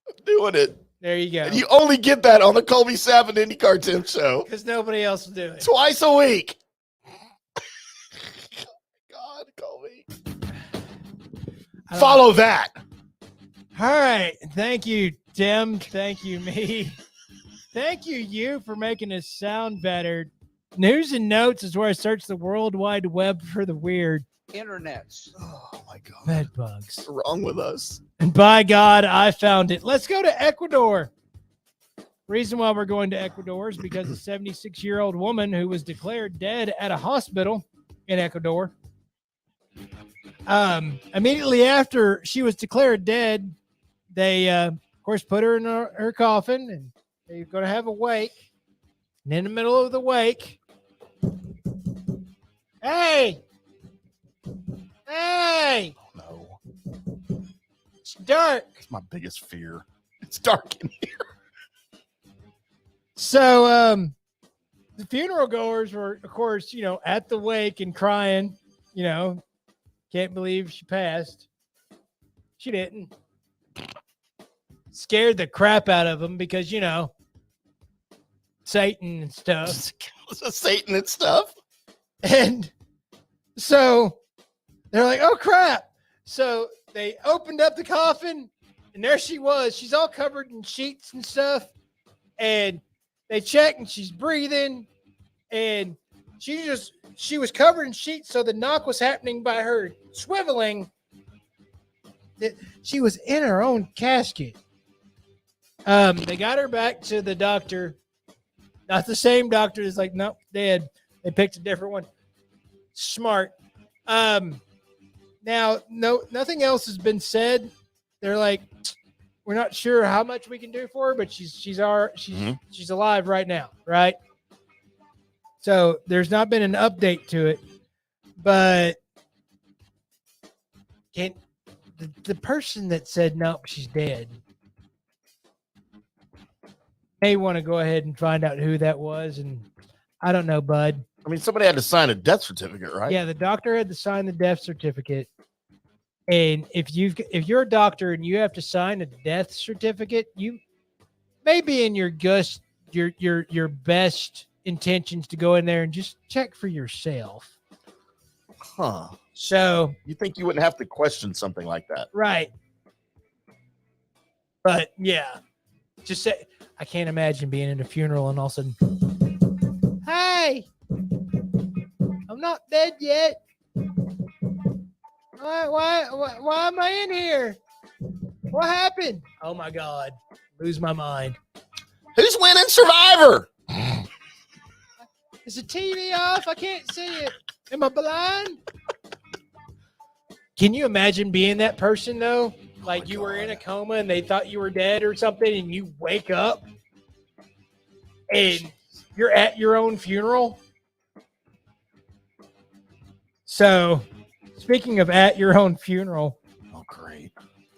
I'm doing it. There you go. And you only get that on the Colby Sapp IndyCarTim Show Because nobody else will do it. twice a week. God, Colby. I don't Follow that. All right. Thank you, Tim. Thank you, me. Thank you for making us sound better. News and Notes is where I search the World Wide Web for the weird. Internets. Oh my God. Bed bugs. What's wrong with us? And by God, I found it. Let's go to Ecuador. Reason why we're going to Ecuador is because a 76-year-old woman who was declared dead at a hospital in Ecuador. Immediately after she was declared dead, they, of course, put her in her coffin, and they're going to have a wake. And in the middle of the wake, hey! Oh, no. It's dark. It's my biggest fear. It's dark in here. So the funeral goers were, of course, at the wake and crying, can't believe she passed. She didn't. Scared the crap out of them because, Satan and stuff. Satan and stuff. And so they're like, oh, crap. So they opened up the coffin, and there she was. She's all covered in sheets and stuff. And they check, and she's breathing. And she was covered in sheets, so the knock was happening by her swiveling. She was in her own casket. They got her back to the doctor, Not the same doctor. It's like, nope, dead. They picked a different one. Smart. Now, nothing else has been said. They're like, we're not sure how much we can do for her, but she's alive right now, right? So there's not been an update to it, but can the person that said no, she's dead, may want to go ahead and find out who that was, and I don't know, bud. I mean, somebody had to sign a death certificate, right? Yeah, the doctor had to sign the death certificate. And if you're a doctor and you have to sign a death certificate, you may be in your best intentions to go in there and just check for yourself. Huh. So You think you wouldn't have to question something like that? right. But yeah, just say, I can't imagine being in a funeral and all of a sudden, hey, I'm not dead yet. Why am I in here? What happened? Oh my God. Lose my mind. Who's winning Survivor? Is the TV off? I can't see it. Am I blind? Can you imagine being that person though? Like you were in a coma and they thought you were dead or something, and you wake up and you're at your own funeral. So, speaking of at your own funeral, Oh, great.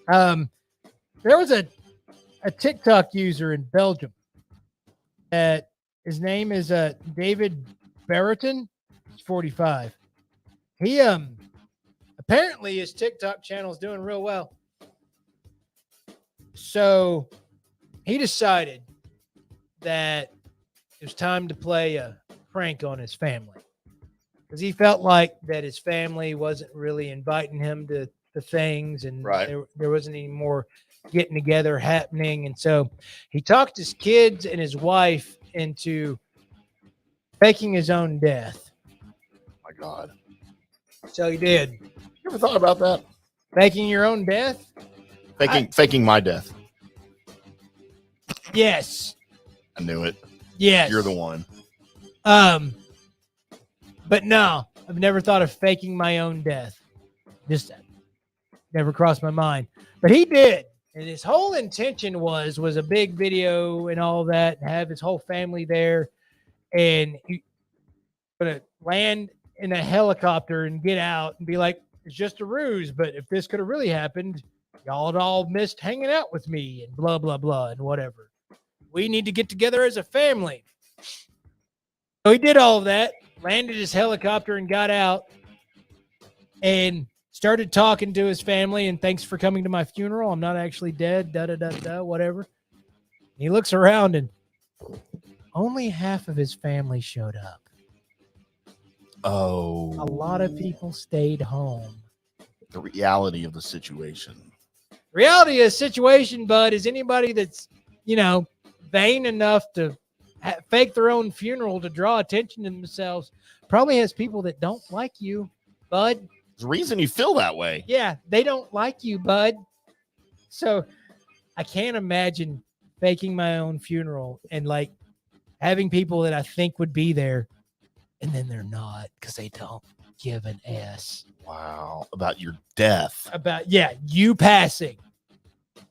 there was a TikTok user in Belgium that his name is David Barreton. He's 45. He apparently his TikTok channel is doing real well. So he decided that it was time to play a prank on his family, because he felt like that his family wasn't really inviting him to things, and Right. there wasn't any more getting together happening. And so he talked his kids and his wife into faking his own death. My God. So he did. You ever thought about that? Faking your own death? Faking my death. Yes. I knew it. Yes. You're the one. But no, I've never thought of faking my own death. Just never crossed my mind. But he did. And his whole intention was a big video and all that, and have his whole family there. And he gonna land in a helicopter and get out and be like, it's just a ruse. But if this could have really happened, y'all had all missed hanging out with me and blah, blah, blah, and whatever. We need to get together as a family. So he did all of that, landed his helicopter and got out and started talking to his family, and thanks for coming to my funeral. I'm not actually dead, whatever. He looks around and only half of his family showed up. Oh. A lot of people stayed home. The reality of the situation. Reality of the situation, bud, is anybody that's, vain enough to fake their own funeral to draw attention to themselves probably has people that don't like you, bud. There's a reason you feel that way. Yeah, they don't like you, bud. So I can't imagine faking my own funeral and like having people that I think would be there, and then they're not because they don't give an S. Wow. About your death. About you passing.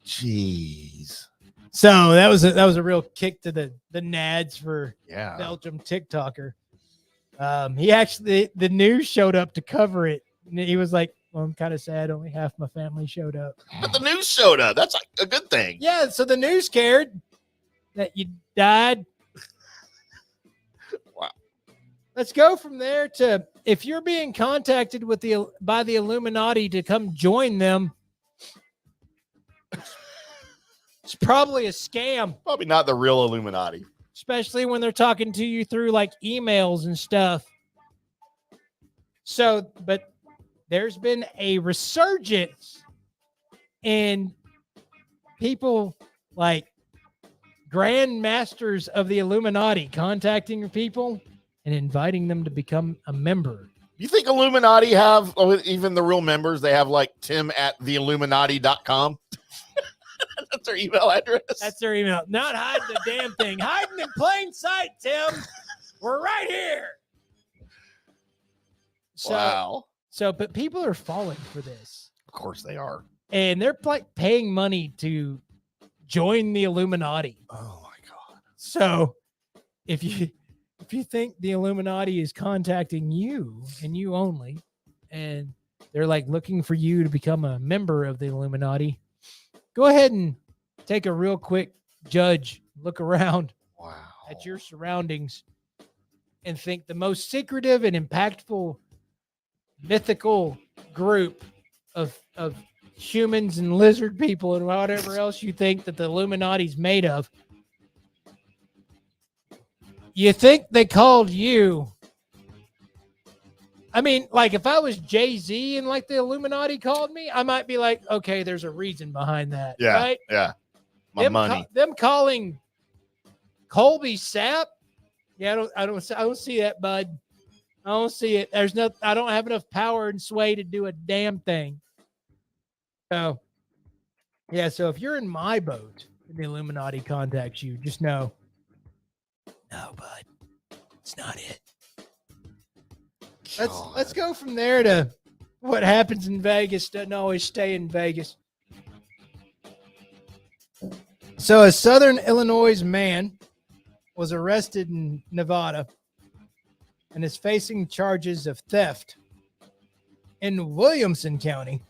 Jeez. So that was a real kick to the nads for Yeah. Belgium TikToker. He actually, the news showed up to cover it. And he was like, well, I'm kind of sad. Only half my family showed up. But the news showed up. That's a good thing. Yeah. So the news cared that you died. Wow. Let's go from there to, if you're being contacted by the Illuminati to come join them, it's probably a scam. Probably not the real Illuminati. Especially when they're talking to you through like emails and stuff. So, but there's been a resurgence in people like grand masters of the Illuminati contacting people and inviting them to become a member. You think Illuminati have, even the real members, they have like Tim at theilluminati.com? That's their email address. That's their email. Not hiding the damn thing. Hiding in plain sight, Tim. We're right here. Wow. So, but people are falling for this. Of course they are. And they're like paying money to join the Illuminati. Oh my God. So if you think the Illuminati is contacting you and you only, and they're like looking for you to become a member of the Illuminati, go ahead and take a real quick look around at your surroundings and think the most secretive and impactful mythical group of humans and lizard people and whatever else you think that the Illuminati's made of. You think they called you? I mean, like if I was Jay-Z and like the Illuminati called me, I might be like, okay, there's a reason behind that. Yeah. Right? Yeah. Money. Them calling Colby Sapp. Yeah, I don't see that, bud. I don't see it. I don't have enough power and sway to do a damn thing. So, yeah. So if you're in my boat and the Illuminati contacts you, just know, no, bud, it's not it. Let's go from there to what happens in Vegas doesn't always stay in Vegas. So a Southern Illinois man was arrested in Nevada and is facing charges of theft in Williamson County.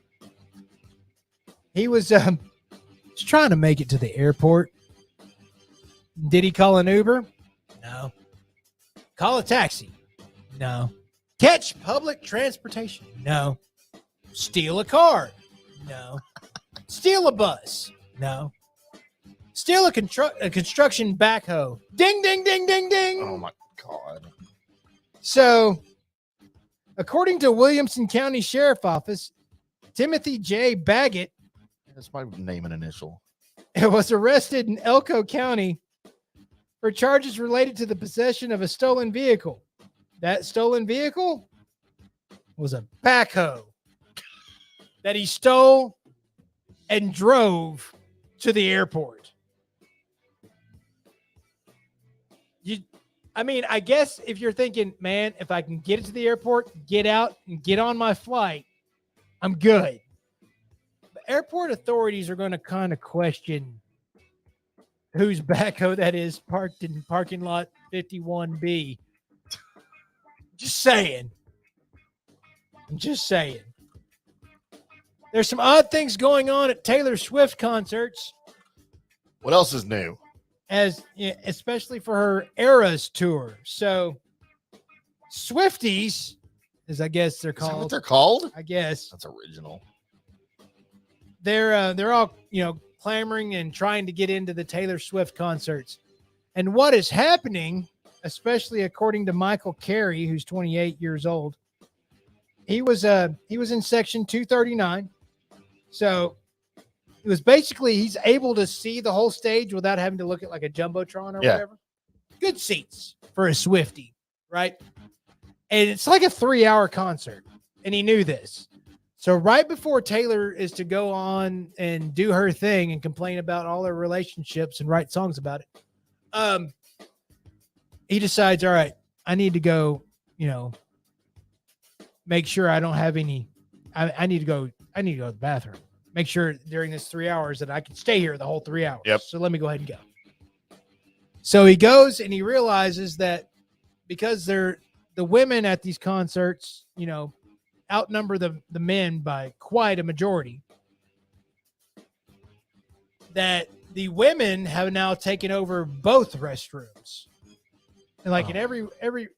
He was just trying to make it to the airport. Did he call an Uber? No. Call a taxi? No. Catch public transportation? No. Steal a car? No. Steal a bus? No. Steal a construction backhoe? Ding, ding, ding, ding, ding. Oh my God. So, according to Williamson County Sheriff Office, Timothy J. Baggett, that's my name and initial, was arrested in Elko County for charges related to the possession of a stolen vehicle. That stolen vehicle was a backhoe that he stole and drove to the airport. I guess if you're thinking, man, if I can get it to the airport, get out and get on my flight, I'm good. The airport authorities are going to kind of question whose backhoe that is parked in parking lot 51B. Just saying. I'm just saying. There's some odd things going on at Taylor Swift concerts. What else is new? Especially for her Eras tour. So Swifties, as I guess they're called. Is that what they're called? I guess. That's original. They're all, clamoring and trying to get into the Taylor Swift concerts. And what is happening, especially according to Michael Carey, who's 28 years old, he was in section 239. So it was basically he's able to see the whole stage without having to look at like a Jumbotron or whatever. Good seats for a Swiftie, right? And it's like a 3-hour concert. And he knew this. So right before Taylor is to go on and do her thing and complain about all her relationships and write songs about it, he decides, all right, I need to go, make sure I don't have any. I need to go to the bathroom. Make sure during this 3 hours that I can stay here the whole 3 hours. Yep. So let me go ahead and go. So he goes and he realizes that because the women at these concerts, outnumber the men by quite a majority, that the women have now taken over both restrooms. And in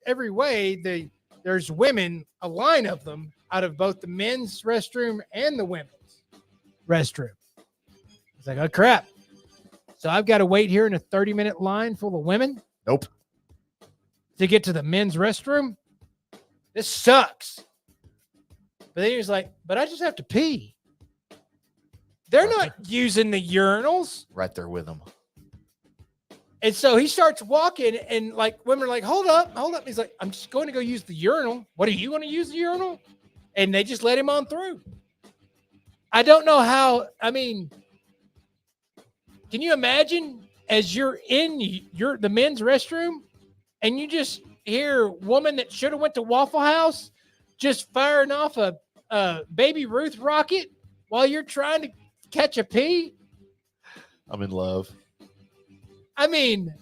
every way, there's women, a line of them, out of both the men's restroom and the women's restroom. It's like, oh crap. So I've got to wait here in a 30-minute line full of women? Nope. To get to the men's restroom? This sucks. But then he was like, but I just have to pee. They're not using the urinals. Right there with them. And so he starts walking and women are like, hold up. He's like, I'm just going to go use the urinal. What, are you going to use the urinal? And they just let him on through. I don't know how. can you imagine as you're in the men's restroom and you just hear a woman that should have went to Waffle House just firing off a Baby Ruth rocket while you're trying to catch a pee? I'm in love. I mean,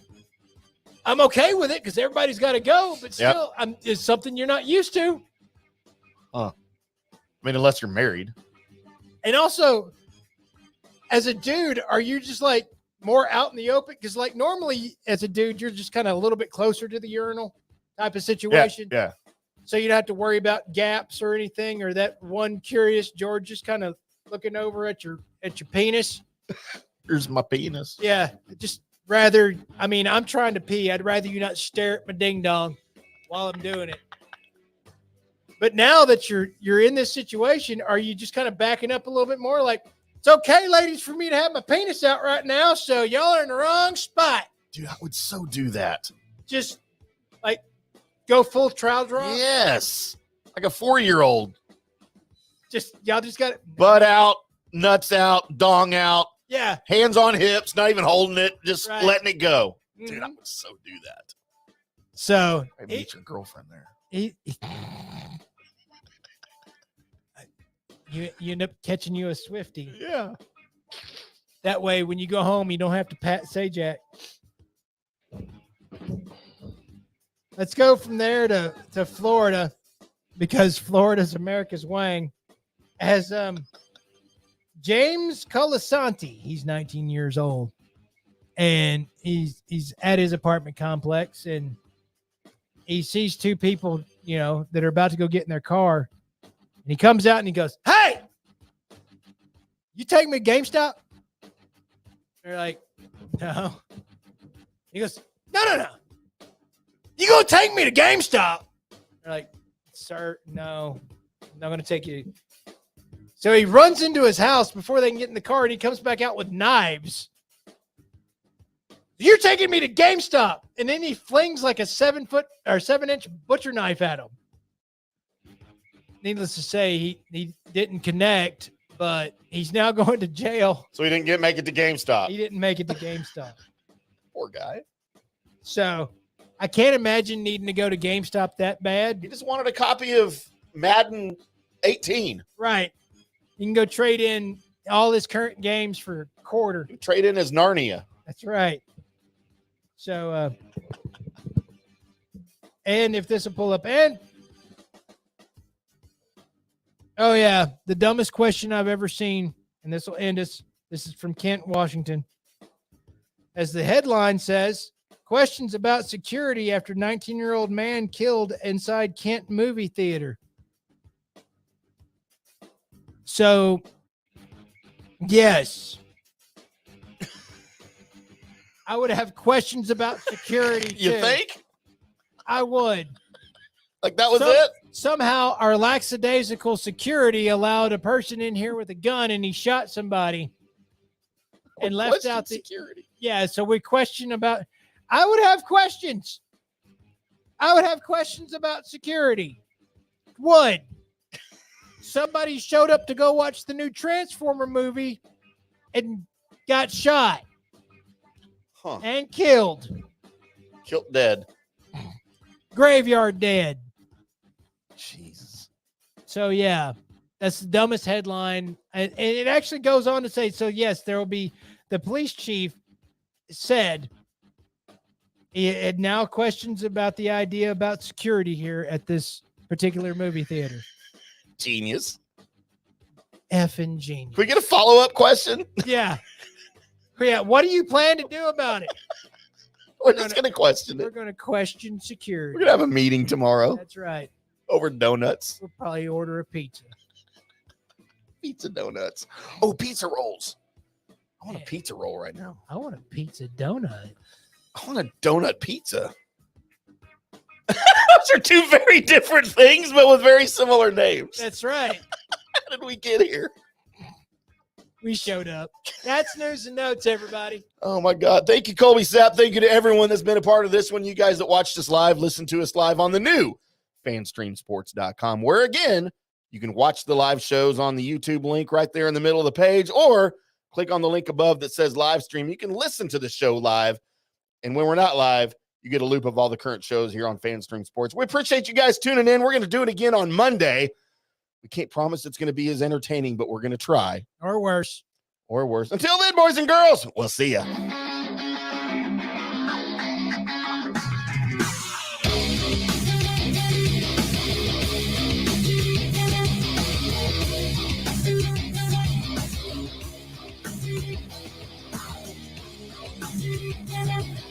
I'm okay with it because everybody's got to go, but still, it's something you're not used to. I mean, unless you're married. And also, as a dude, are you just like more out in the open? Because like normally as a dude, you're just kind of a little bit closer to the urinal type of situation. Yeah. So you don't have to worry about gaps or anything, or that one curious George just kind of looking over at your penis. Here's my penis. Yeah. Just rather, I mean, I'm trying to pee. I'd rather you not stare at my ding dong while I'm doing it. But now that you're in this situation, are you just kind of backing up a little bit more? Like, it's okay, ladies, for me to have my penis out right now, so y'all are in the wrong spot. Dude, I would so do that. Just like go full trouser on. Yes. Like a 4-year-old. Y'all just got it. Butt out, nuts out, dong out. Yeah. Hands on hips, not even holding it, just Right. letting it go. Dude, Mhm. I would so do that. So Maybe meet your girlfriend there. You end up catching you a Swiftie. Yeah. That way, when you go home, you don't have to pat Sajak. Let's go from there to Florida, because Florida's America's Wang. As James Colasanti, he's 19 years old, and he's at his apartment complex, and he sees two people, that are about to go get in their car. And he comes out and he goes, "Hey, you take me to GameStop?" They're like, "No." He goes, No. You gonna take me to GameStop? They're like, "Sir, no, I'm not gonna take you." So he runs into his house before they can get in the car, and he comes back out with knives. "You're taking me to GameStop." And then he flings like a 7-inch butcher knife at him. Needless to say, he didn't connect, but he's now going to jail. So he didn't make it to GameStop. He didn't make it to GameStop. Poor guy. So I can't imagine needing to go to GameStop that bad. He just wanted a copy of Madden 18. Right. You can go trade in all his current games for a quarter. You trade in his Narnia. That's right. So, and if this will pull up, and oh yeah, the dumbest question I've ever seen, and this will end us. This is from Kent, Washington. As the headline says, questions about security after 19-year-old man killed inside Kent movie theater. So, yes. I would have questions about security too. You think? I would. Like that was it? Somehow our lackadaisical security allowed a person in here with a gun and he shot somebody and left out the security. Yeah, so we question about. I would have questions. I would have questions about security. Would. Somebody showed up to go watch the new Transformer movie and got shot and killed. Killed dead. Graveyard dead. Jesus. So, yeah, that's the dumbest headline. And it actually goes on to say, so, yes, there will be, the police chief said he had now questions about the idea about security here at this particular movie theater. Genius. Effing genius. Can we get a follow-up question? Yeah. Yeah. What do you plan to do about it? We're just going to question We're it. going to question security. We're going to have a meeting tomorrow That's right. over donuts. We'll probably order a pizza. Pizza donuts. Oh, pizza rolls. I want a Man. pizza roll right now. I want a pizza donut. I want a donut pizza. Those are two very different things, but with very similar names. That's right. How did we get here? We showed up. That's news and notes, everybody. Oh, my God. Thank you, Colby Sapp. Thank you to everyone that's been a part of this one. You guys that watched us live, listen to us live on the new fanstreamsports.com, where, again, you can watch the live shows on the YouTube link right there in the middle of the page, or click on the link above that says live stream. You can listen to the show live. And when we're not live, you get a loop of all the current shows here on FanStream Sports. We appreciate you guys tuning in. We're going to do it again on Monday. We can't promise it's going to be as entertaining, but we're going to try. Or worse. Or worse. Until then, boys and girls, we'll see ya. Yeah.